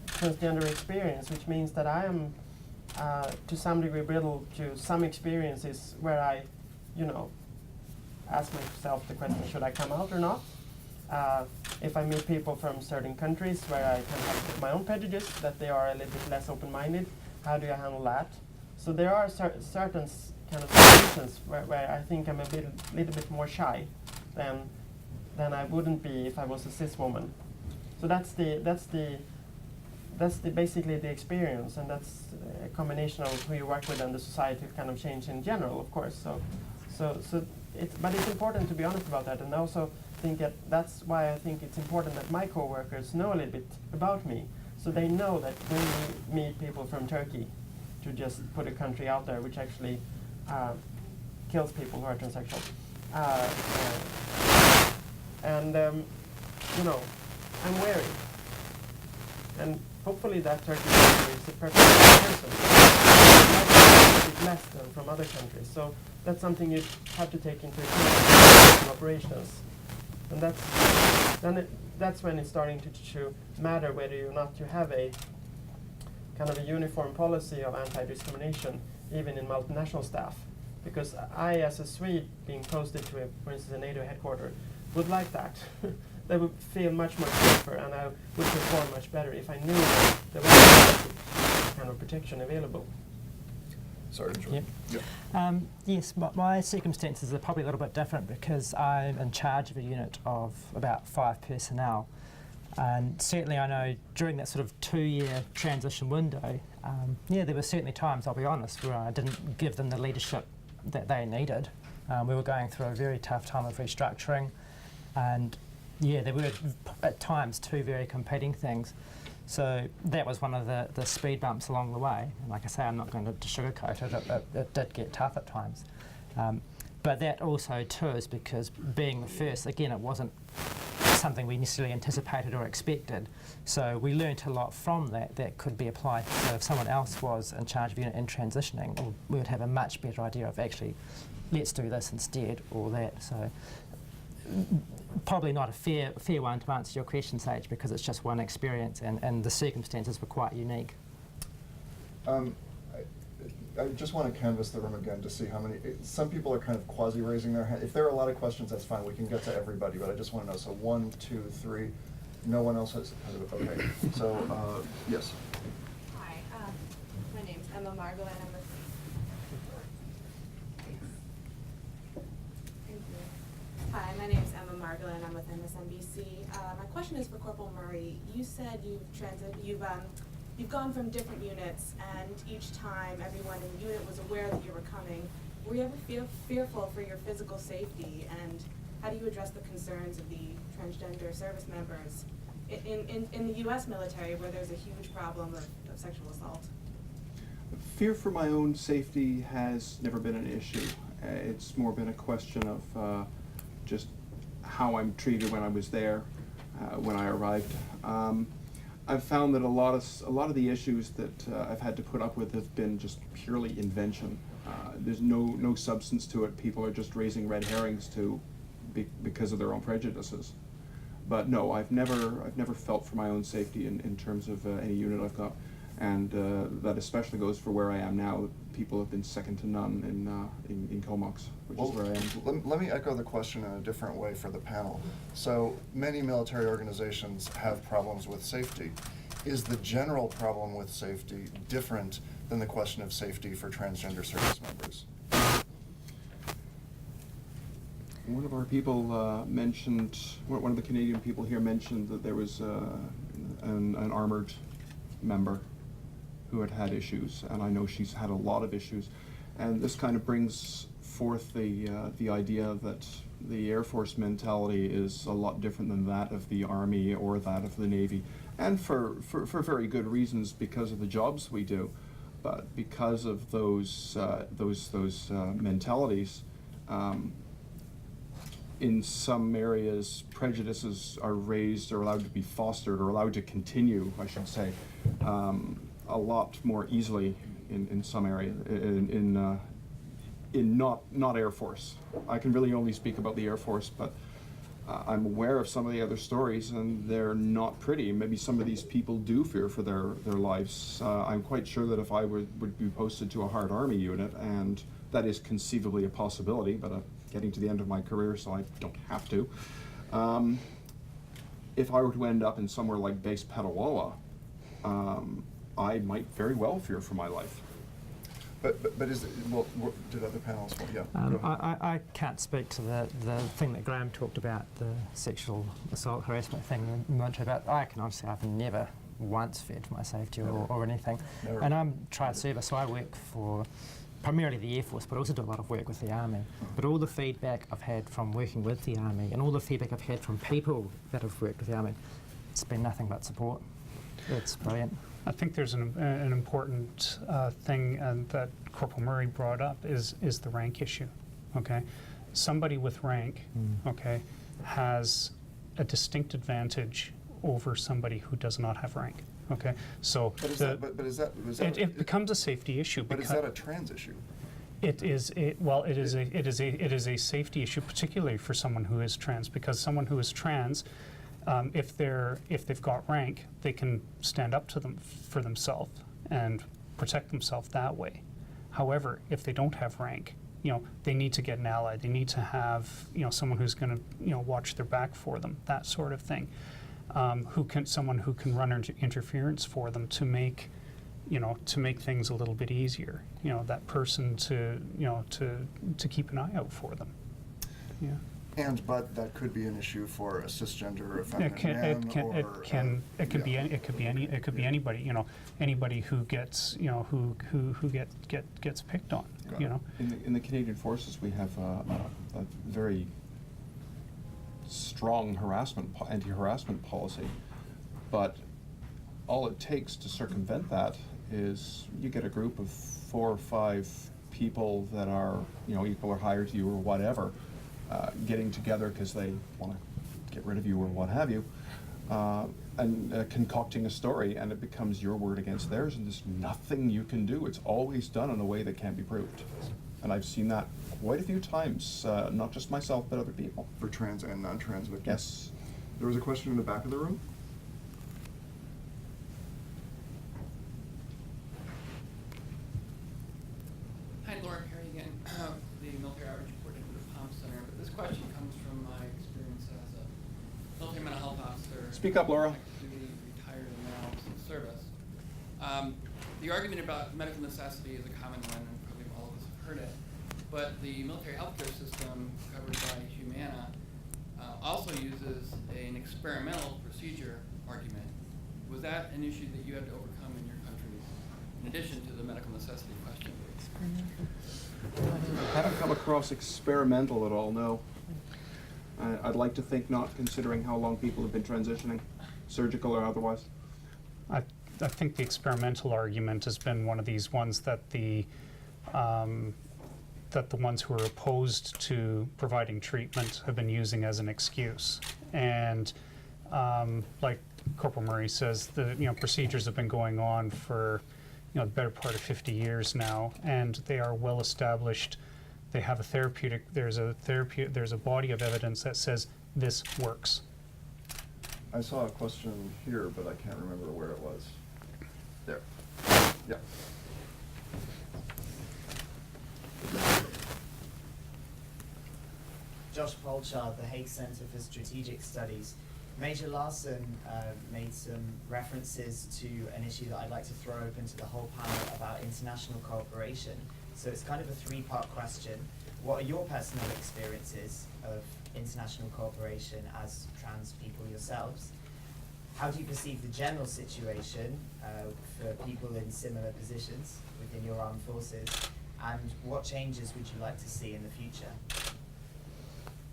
transgender experience, which means that I am to some degree brittle to some experiences where I, ask myself the question, should I come out or not? If I meet people from certain countries where I can have my own prejudice, that they are a little bit less open-minded, how do I handle that? So there are certain kind of situations where I think I'm a little bit more shy than I wouldn't be if I was a cis woman. So that's basically the experience, and that's a combination of who you work with and the society kind of change in general, of course. But it's important to be honest about that, and I also think that's why I think it's important that my coworkers know a little bit about me, so they know that when we meet people from Turkey, to just put a country out there which actually kills people who are transsexual, I'm wary, and hopefully that Turkish country is the perfect person. It's less than from other countries, so that's something you have to take into account in operations, and that's when it's starting to matter whether or not you have a kind of a uniform policy of anti-discrimination, even in multinational staff. Because I, as a Swede, being posted to, for instance, a NATO headquarters, would like that. They would feel much more safer, and I would perform much better if I knew that there was kind of protection available. Sorry, Joe. Yep. Yeah. Yes, my circumstances are probably a little bit different because I'm in charge of a unit of about 5 personnel. And certainly I know during that sort of 2-year transition window, there were certainly times, I'll be honest, where I didn't give them the leadership that they needed. We were going through a very tough time of restructuring, and there were at times 2 very competing things. So that was one of the speed bumps along the way. And like I say, I'm not going to sugarcoat it. It did get tough at times. But that also too is because being the first, again, it wasn't something we necessarily anticipated or expected. So we learnt a lot from that could be applied. So if someone else was in charge of unit and transitioning, we would have a much better idea of actually, let's do this instead or that. So probably not a fair one to answer your question, Sage, because it's just one experience and the circumstances were quite unique. I just want to canvass the room again to see how many, some people are kind of quasi-raising their hand. If there are a lot of questions, that's fine, we can get to everybody, but I just want to know, so 1, 2, 3, no one else has, okay, so, yes. Hi, my name's Emma Margolin. I'm with. Thank you. Hi, my name's Emma Margolin. I'm with MSNBC. My question is for Corporal Murray. You said you've gone from different units, and each time everyone in the unit was aware that you were coming. Were you ever fearful for your physical safety, and how do you address the concerns of the transgender service members in the U.S. military, where there's a huge problem of sexual assault? Fear for my own safety has never been an issue. It's more been a question of just how I'm treated when I was there, when I arrived. I've found that a lot of the issues that I've had to put up with have been just purely invention. There's no substance to it. People are just raising red herrings because of their own prejudices. But no, I've never felt for my own safety in terms of any unit I've got, and that especially goes for where I am now. People have been second to none in Comox, which is where I am. Let me echo the question in a different way for the panel. So many military organizations have problems with safety. Is the general problem with safety different than the question of safety for transgender service members? One of our people mentioned, one of the Canadian people here mentioned that there was an armored member who had issues, and I know she's had a lot of issues. And this kind of brings forth the idea that the Air Force mentality is a lot different than that of the Army or that of the Navy, and for very good reasons, because of the jobs we do. But because of those mentalities, in some areas, prejudices are raised or allowed to be fostered or allowed to continue, I should say, a lot more easily in some areas, in not Air Force. I can really only speak about the Air Force, but I'm aware of some of the other stories, and they're not pretty. Maybe some of these people do fear for their lives. I'm quite sure that if I would be posted to a hard Army unit, and that is conceivably a possibility, but getting to the end of my career, so I don't have to. If I were to end up in somewhere like Base Petawawa, I might very well fear for my life. But is it, well, did other panels, well, yeah. Go ahead. I can't speak to the thing that Graham talked about, the sexual assault harassment thing in the military, but I can honestly, I've never once feared for my safety or anything. Never. And I'm tried service, so I work for primarily the Air Force, but also do a lot of work with the Army. But all the feedback I've had from working with the Army and all the feedback I've had from people that have worked with the Army, it's been nothing but support. It's brilliant. I think there's an important thing that Corporal Murray brought up is the rank issue, okay? Somebody with rank, okay, has a distinct advantage over somebody who does not have rank, okay? So it becomes a safety issue. But is that a trans issue? It is a safety issue, particularly for someone who is trans, because someone who is trans, if they've got rank, they can stand up to them for themselves and protect themselves that way. However, if they don't have rank, they need to get an ally. They need to have someone who's going to watch their back for them, that sort of thing. Someone who can run interference for them to make things a little bit easier. That person to keep an eye out for them. Yeah. But that could be an issue for a cisgender or a feminine man, it could be anybody. Anybody who gets who gets picked on. In the Canadian Forces, we have a very strong anti-harassment policy, but all it takes to circumvent that is you get a group of 4 or 5 people that are, equal or higher to you or whatever, getting together because they want to get rid of you or what have you, and concocting a story, and it becomes your word against theirs, and there's nothing you can do. It's always done in a way that can't be proved. And I've seen that quite a few times, not just myself, but other people. For trans and non-trans victims? Yes. There was a question in the back of the room? Hi, Laura Perry again, the Military Outreach Coordinator for the Palm Center. But this question comes from my experience as a military mental health officer. Speak up, Laura. Active duty, retired, and now in service. The argument about medical necessity is a common one, and probably all of us have heard it. But the military healthcare system covered by Humana also uses an experimental procedure argument. Was that an issue that you had to overcome in your country, in addition to the medical necessity question? I haven't come across experimental at all, no. I'd like to think not, considering how long people have been transitioning, surgical or otherwise. I think the experimental argument has been one of these ones that the ones who are opposed to providing treatment have been using as an excuse. And like Corporal Murray says, the procedures have been going on for the better part of 50 years now, and they are well established. They have a therapeutic. There's a body of evidence that says this works. I saw a question here, but I can't remember where it was. There. Yeah. Josh Polchard, the Hague Center for Strategic Studies. Major Larson made some references to an issue that I'd like to throw open to the whole panel about international cooperation. So it's kind of a 3-part question. What are your personal experiences of international cooperation as trans people yourselves? How do you perceive the general situation for people in similar positions within your armed forces? And what changes would you like to see in the future?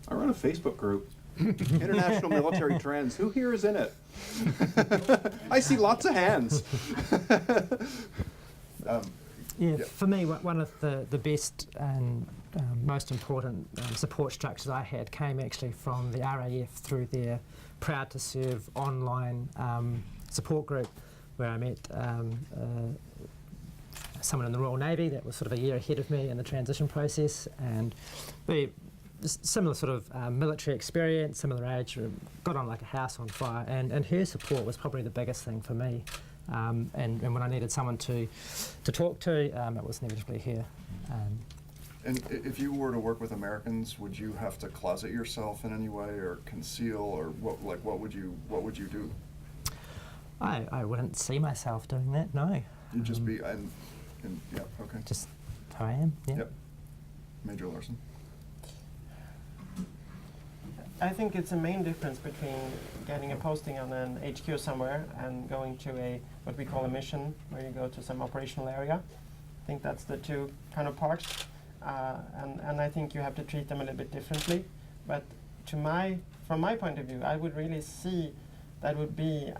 I run a Facebook group, International Military Trans. Who here is in it? I see lots of hands. Yeah, for me, one of the best and most important support structures I had came actually from the RAF through their Proud to Serve online support group, where I met someone in the Royal Navy that was sort of a year ahead of me in the transition process, and we similar sort of military experience, similar age, got on like a house on fire, and her support was probably the biggest thing for me. And when I needed someone to talk to, it was inevitably her. And if you were to work with Americans, would you have to closet yourself in any way, or conceal, or what would you do? I wouldn't see myself doing that. No. You'd just be yeah, okay. Just how I am. Yeah. Yep. Major Larson. I think it's a main difference between getting a posting on an HQ somewhere and going to what we call a mission, where you go to some operational area. I think that's the two kind of parts, and I think you have to treat them a little bit differently. But from my point of view, I would really see that would be,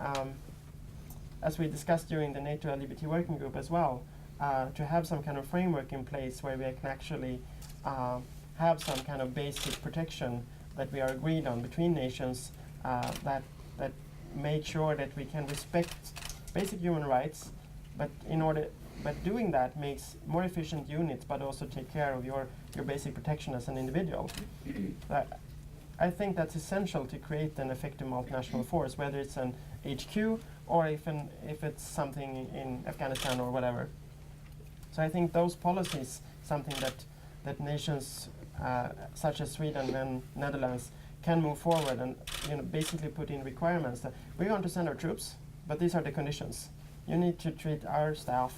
as we discussed during the NATO LGBT working group as well, to have some kind of framework in place where we can actually have some kind of basic protection that we are agreed on between nations, that make sure that we can respect basic human rights, but doing that makes more efficient units, but also take care of your basic protection as an individual. I think that's essential to create an effective multinational force, whether it's an HQ or if it's something in Afghanistan or whatever. So I think those policies, something that nations such as Sweden and Netherlands can move forward and basically put in requirements that we want to send our troops, but these are the conditions. You need to treat our staff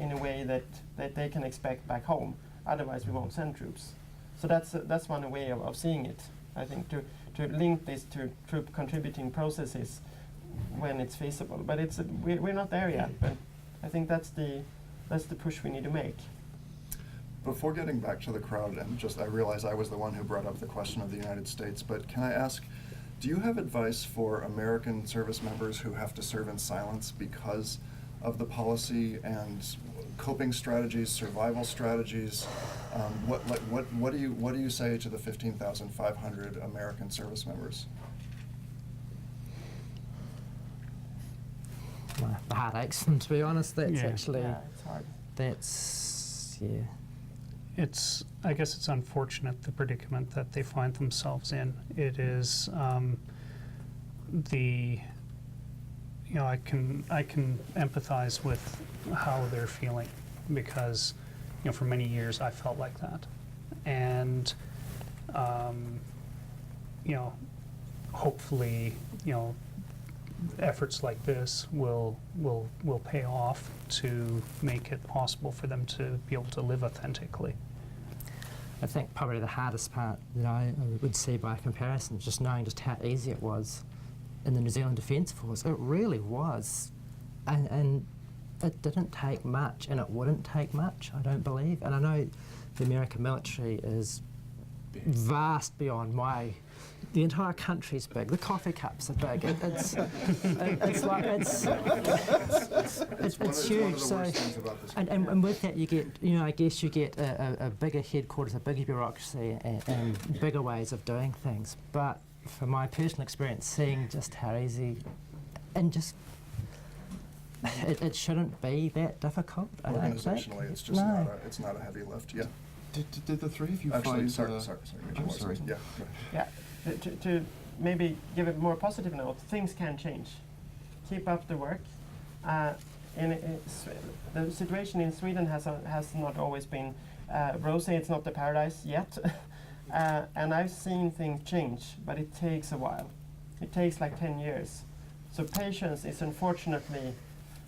in a way that they can expect back home. Otherwise, we won't send troops. So that's one way of seeing it. I think to link this to troop contributing processes when it's feasible. But we're not there yet. But I think that's the push we need to make. Before getting back to the crowd, and I realize I was the one who brought up the question of the United States, but can I ask, Do you have advice for American service members who have to serve in silence because of the policy, and coping strategies, survival strategies? What do you say to the 15,500 American service members? My heart aches, to be honest. That's Yeah. actually, Yeah, it's hard. that's, yeah. I guess it's unfortunate, the predicament that they find themselves in. It is, I can empathize with how they're feeling, because, for many years I felt like that. And, hopefully, efforts like this will pay off to make it possible for them to be able to live authentically. I think probably the hardest part that I would see by comparison is just knowing just how easy it was in the New Zealand Defence Force. It really was. And it didn't take much, and it wouldn't take much, I don't believe. And I know the American military is vast beyond the entire country's big. The coffee cups are big. It's huge. So, and with that you get, I guess you get a bigger headquarters, a bigger bureaucracy, and bigger ways of doing things. But from my personal experience, seeing just how easy, and just it shouldn't be that difficult. I don't think. Organizationally, it's just not a heavy lift. Yeah. Did the three of you Actually, find... sorry. I'm sorry. Yeah. Go ahead. Yeah, to maybe give a more positive note, things can change. Keep up the work. The situation in Sweden has not always been rosy. It's not the paradise yet. And I've seen things change, but it takes a while. It takes like 10 years. So patience is unfortunately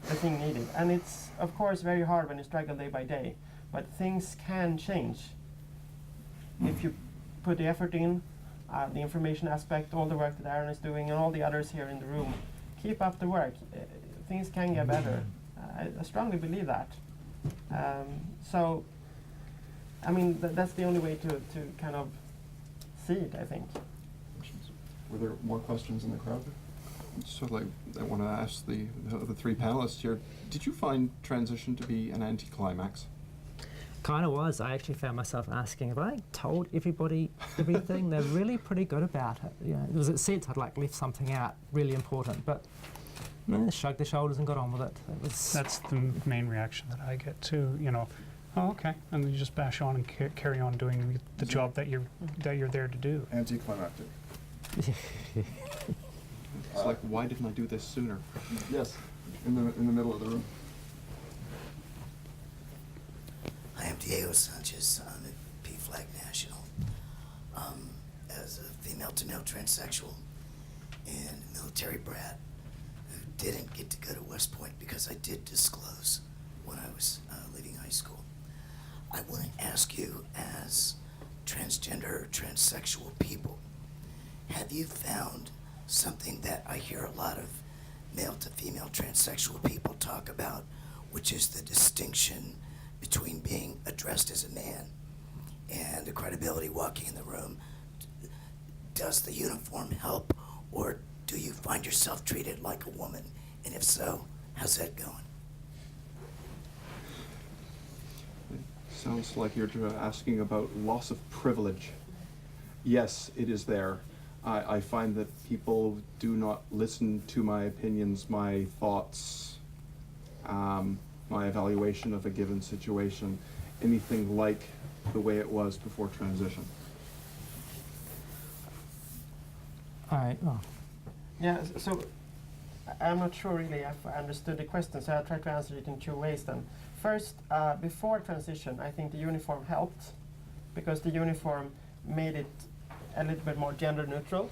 the thing needed. And it's, of course, very hard when you struggle day by day. But things can change if you put the effort in, the information aspect, all the work that Aaron is doing, and all the others here in the room. Keep up the work. Things can get better. I strongly believe that. So, I mean, that's the only way to kind of see it, I think. Were there more questions in the crowd? So, I want to ask the three panelists here, did you find transition to be an anticlimax? Kind of was. I actually found myself asking, have I told everybody everything? They're really pretty good about it. There was a sense I'd left something out really important, but they shrugged their shoulders and got on with it. That's the main reaction that I get too. Oh, okay, and then you just bash on and carry on doing the job that you're there to do. Anticlimactic. It's like, why didn't I do this sooner? Yes, in the middle of the room. I am Diego Sanchez. I'm a PFLAG National. As a female-to-male transsexual and a military brat who didn't get to go to West Point because I did disclose when I was leaving high school. I want to ask you, as transgender or transsexual people, have you found something that I hear a lot of male-to-female transsexual people talk about, which is the distinction between being addressed as a man and the credibility walking in the room? Does the uniform help, or do you find yourself treated like a woman? And if so, how's that going? Sounds like you're asking about loss of privilege. Yes, it is there. I find that people do not listen to my opinions, my thoughts, my evaluation of a given situation, anything like the way it was before transition. All right. Oh. Yeah, so I'm not sure really if I understood the question, so I'll try to answer it in two ways then. First, before transition, I think the uniform helped, because the uniform made it a little bit more gender neutral.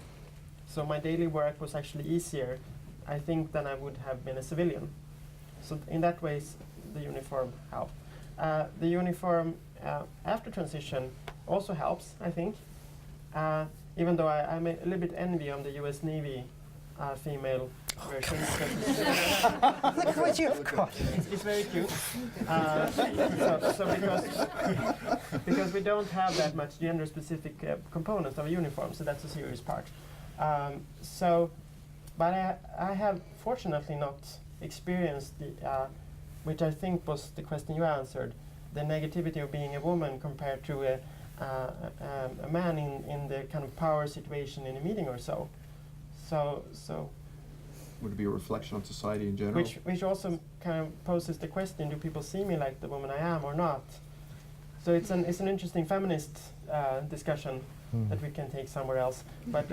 So my daily work was actually easier, I think, than I would have been a civilian. So in that way, the uniform helped. The uniform after transition also helps, I think. Even though I'm a little bit envy on the US Navy female version. Look what you've got. It's very cute. Because we don't have that much gender-specific components of a uniform, so that's a serious part. But I have fortunately not experienced the, which I think was the question you answered, the negativity of being a woman compared to a man in the kind of power situation in a meeting or so. So Would it be a reflection on society in general? which also kind of poses the question: do people see me like the woman I am or not? So it's an interesting feminist discussion that we can take somewhere else. But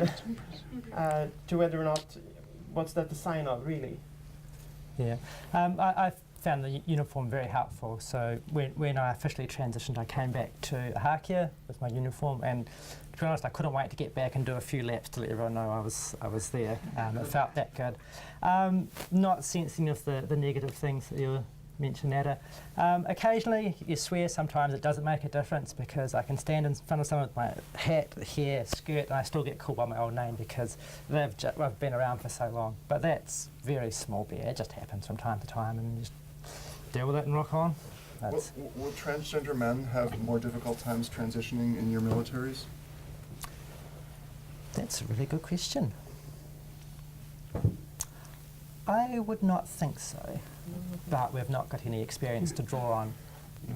to whether or not, what's that a sign of, really? Yeah, I found the uniform very helpful. So when I officially transitioned, I came back to Hakia with my uniform, and to be honest, I couldn't wait to get back and do a few laps to let everyone know I was there. It felt that good. Not sensing of the negative things that you mentioned, Nada. Occasionally, you swear sometimes it doesn't make a difference, because I can stand in front of someone with my hat, hair, skirt, and I still get called by my old name because I've been around for so long. But that's very small beer. It just happens from time to time, and you just deal with it and rock on. Will transgender men have more difficult times transitioning in your militaries? That's a really good question. I would not think so, but we've not got any experience to draw on,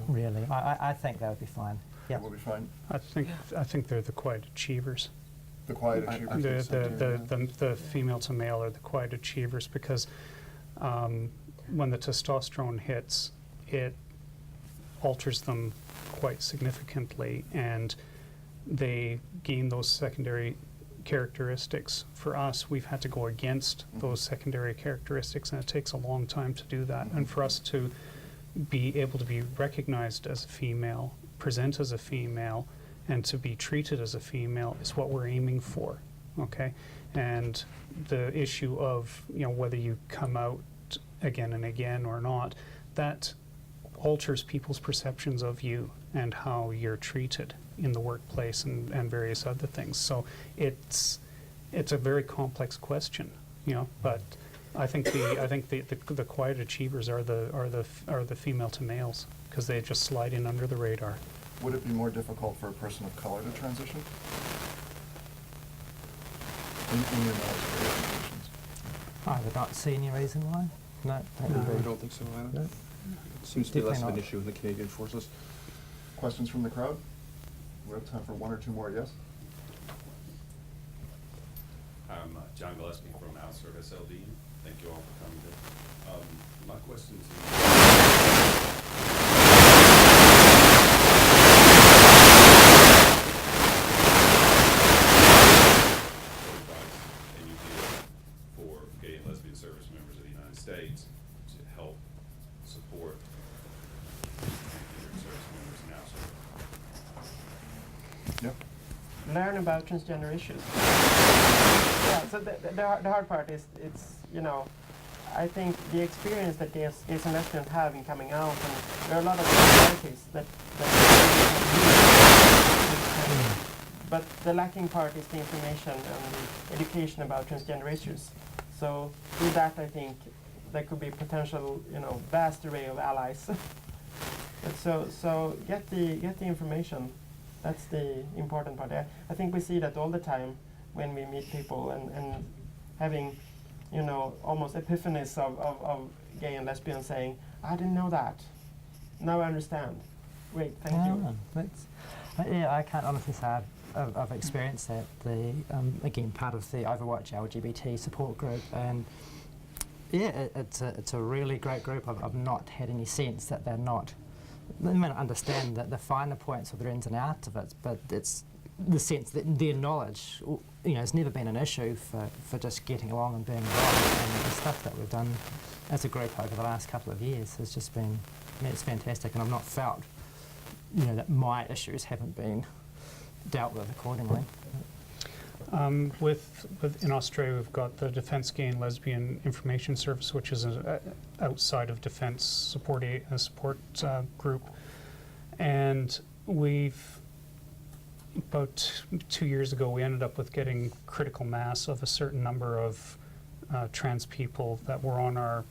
really. I think they would be fine. Yeah, Will be fine. I think they're the quiet achievers. The quiet achievers. The female to male are the quiet achievers, because when the testosterone hits, it alters them quite significantly, and they gain those secondary characteristics. For us, we've had to go against those secondary characteristics, and it takes a long time to do that. And for us to be able to be recognized as a female, present as a female, and to be treated as a female is what we're aiming for, okay? And the issue of, whether you come out again and again or not, that alters people's perceptions of you and how you're treated in the workplace and various other things. So it's a very complex question, but I think the quiet achievers are the female to males, because they just slide in under the radar. Would it be more difficult for a person of color to transition in your military organizations? I would not see any reason why. No, that would I be. don't think so either. No. It seems to be less of an issue in the Canadian forces. Questions from the crowd? We have time for one or two more, yes? I'm John Gillespie from Out Service LD. Thank you all for coming today. My question can you give for gay and lesbian service members of the United States to help support transgender service members in our service? Yep. Learn about transgender issues. Yeah, so the hard part is, I think the experience that gays and lesbians have in coming out, and there are a lot of similarities that but the lacking part is the information and the education about transgender issues. So with that, I think there could be potential, vast array of allies. But so get the information. That's the important part. I think we see that all the time when we meet people and having, almost epiphanies of gay and lesbian saying, I didn't know that. Now I understand. Great, thank you. I can't honestly say I've experienced that. Again, part of the Overwatch LGBT support group, and yeah, it's a really great group. I've not had any sense that they're not. They may not understand the finer points or the ins and outs of it, but it's the sense that their knowledge, has never been an issue for just getting along and being involved. And the stuff that we've done as a group over the last couple of years has just been, it's fantastic, and I've not felt, that my issues haven't been dealt with accordingly. In Australia, we've got the Defence Gay and Lesbian Information Service, which is outside of Defence support group, and about 2 years ago, we ended up with getting critical mass of a certain number of trans people that were on our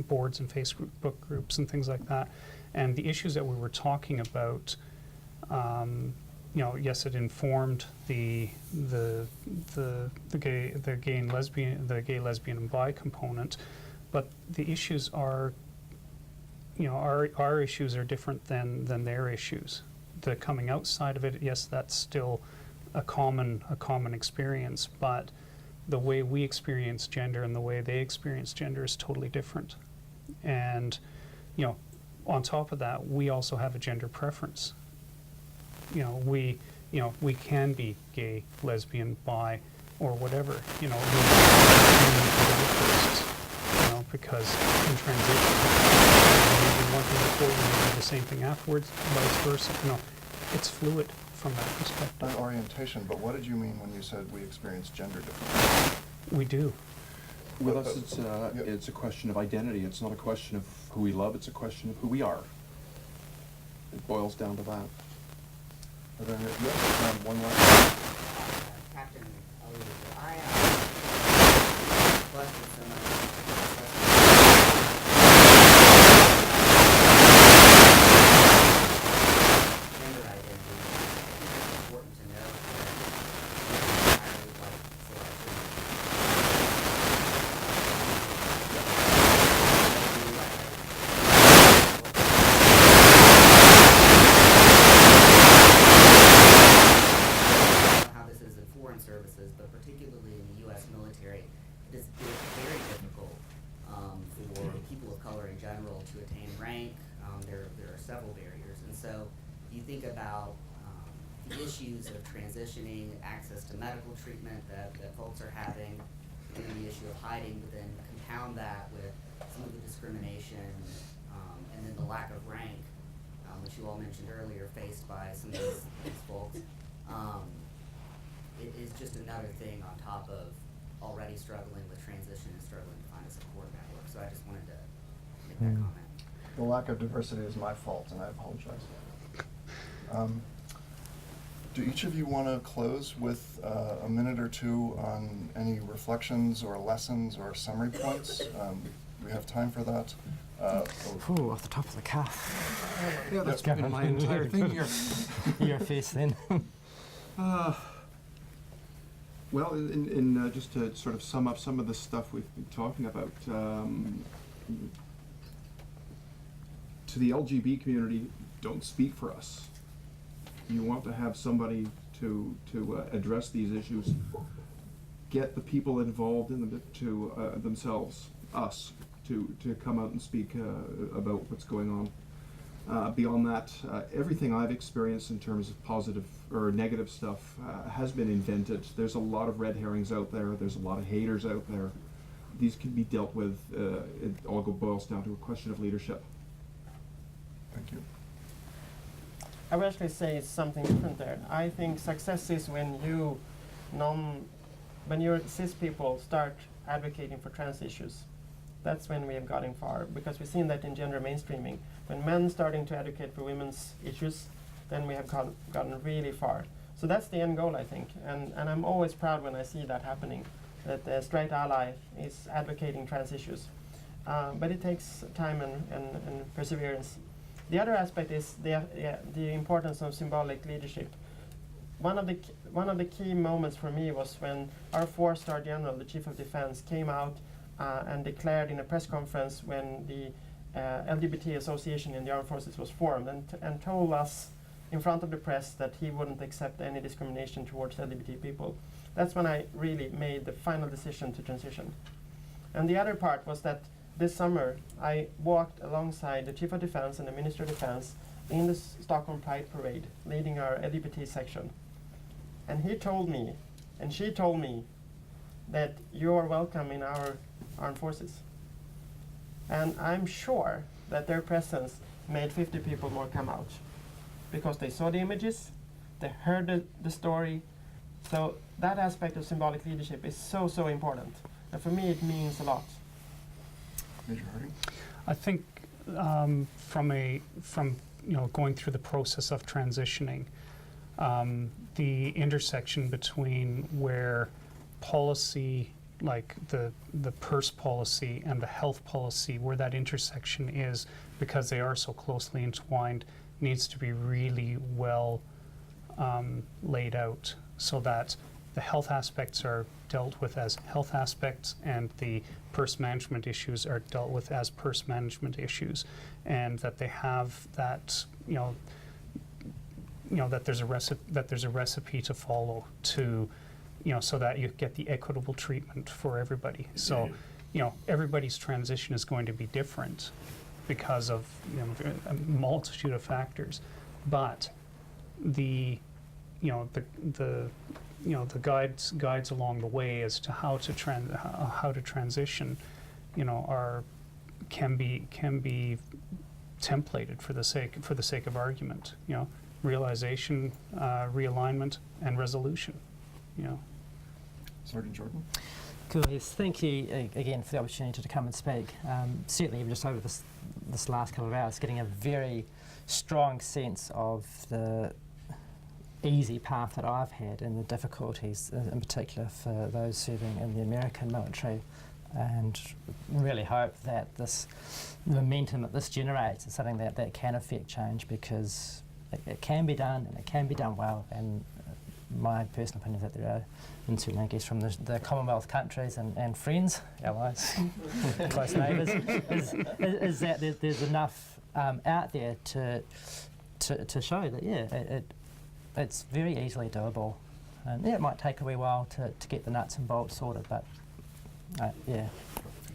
boards and Facebook groups and things like that. And the issues that we were talking about yes, it informed the gay lesbian and bi component, but the issues are, our issues are different than their issues. The coming out side of it, yes, that's still a common experience, but the way we experience gender and the way they experience gender is totally different. And on top of that, we also have a gender preference. We can be gay, lesbian, bi, or whatever. We need first, because in transition, you do one thing before, you do the same thing afterwards, vice versa. It's fluid from that perspective. That orientation, but what did you mean when you said we experience gender differently? We do. With us, it's a question of identity. It's not a question of who we love. It's a question of who we are. It boils down to that. Are there one last? Captain Elliott, I question so much. Gender identity. It's important to know that entirely how this is in foreign services, but particularly in the U.S. military, it is very difficult for people of color in general to attain rank. There are several barriers, and so you think about the issues of transitioning, access to medical treatment that folks are having, and then the issue of hiding, but then compound that with some of the discrimination, and then the lack of rank, which you all mentioned earlier, faced by some of these folks. It is just another thing on top of already struggling with transition and struggling to find a support network. So I just wanted to make that comment. The lack of diversity is my fault, and I apologize. Do each of you want to close with a minute or two on any reflections or lessons or summary points? We have time for that. Ooh, off the top of the cuff. Yeah, that's been my entire thing here. Your face then. Well, in just to sort of sum up some of the stuff we've been talking about, to the LGB community, don't speak for us. You want to have somebody to address these issues. Get the people involved in them to themselves, us, to come out and speak about what's going on. Beyond that, everything I've experienced in terms of positive or negative stuff has been invented. There's a lot of red herrings out there. There's a lot of haters out there. These can be dealt with. It all boils down to a question of leadership. Thank you. I would actually say something different there. I think success is when when your cis people start advocating for trans issues. That's when we have gotten far, because we've seen that in gender mainstreaming. When men starting to advocate for women's issues, then we have gotten really far. So that's the end goal, I think, and I'm always proud when I see that happening, that the straight ally is advocating trans issues. But it takes time and perseverance. The other aspect is the importance of symbolic leadership. One of the key moments for me was when our 4-star general, the Chief of Defense, came out and declared in a press conference when the LGBT association in the armed forces was formed, and told us in front of the press that he wouldn't accept any discrimination towards LGBT people. That's when I really made the final decision to transition. And the other part was that this summer I walked alongside the Chief of Defense and the Minister of Defense in the Stockholm Pride Parade, leading our LGBT section. And he told me, and she told me, that you are welcome in our armed forces. And I'm sure that their presence made 50 people more come out, because they saw the images, they heard the story. So that aspect of symbolic leadership is so important. And for me, it means a lot. Major Harding? I think from going through the process of transitioning, the intersection between where policy, like the purse policy and the health policy, where that intersection is, because they are so closely entwined, needs to be really well laid out so that the health aspects are dealt with as health aspects and the purse management issues are dealt with as purse management issues, and that they have that, that there's a recipe to follow to, so that you get the equitable treatment for everybody. So, everybody's transition is going to be different because of a multitude of factors, but the guides along the way as to how to transition, can be templated for the sake of argument. Realization, realignment, and resolution. Sergeant Jordan? Cool, yes, thank you again for the opportunity to come and speak. Certainly, even just over this last couple of hours, getting a very strong sense of the easy path that I've had and the difficulties, in particular for those serving in the American military, and really hope that the momentum that this generates is something that can affect change, because it can be done, and it can be done well. And my personal opinion is that there are, and certainly I guess from the Commonwealth countries and friends, allies, close neighbours, is that there's enough out there to show that it's very easily doable. And it might take a wee while to get the nuts and bolts sorted, but yeah.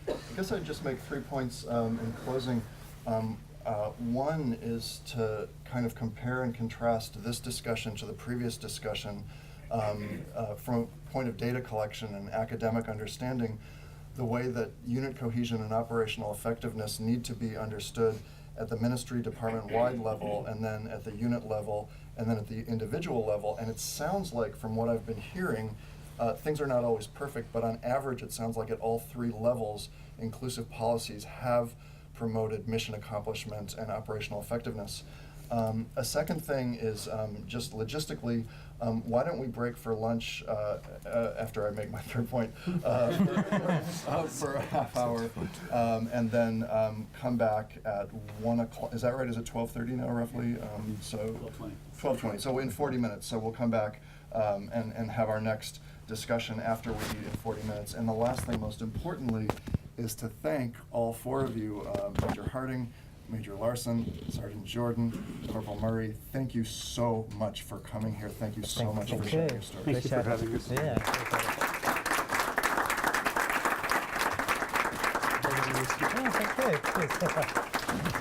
I guess I'd just make 3 points in closing. One is to kind of compare and contrast this discussion to the previous discussion from a point of data collection and academic understanding. The way that unit cohesion and operational effectiveness need to be understood at the ministry department-wide level, and then at the unit level, and then at the individual level. And it sounds like, from what I've been hearing, things are not always perfect, but on average it sounds like at all 3 levels, inclusive policies have promoted mission accomplishment and operational effectiveness. A second thing is just logistically, why don't we break for lunch after I make my third point for a half hour, and then come back at 1 o'clock. Is that right? Is it 12:30 now, roughly? So 12:20. So in 40 minutes. So we'll come back and have our next discussion after we eat in 40 minutes. And the last thing, most importantly, is to thank all 4 of you, Major Harding, Major Larson, Sergeant Jordan, Corporal Murray. Thank you so much for coming here. Thank you so much for sharing your story. Thank you for having us. Yeah. Thank you.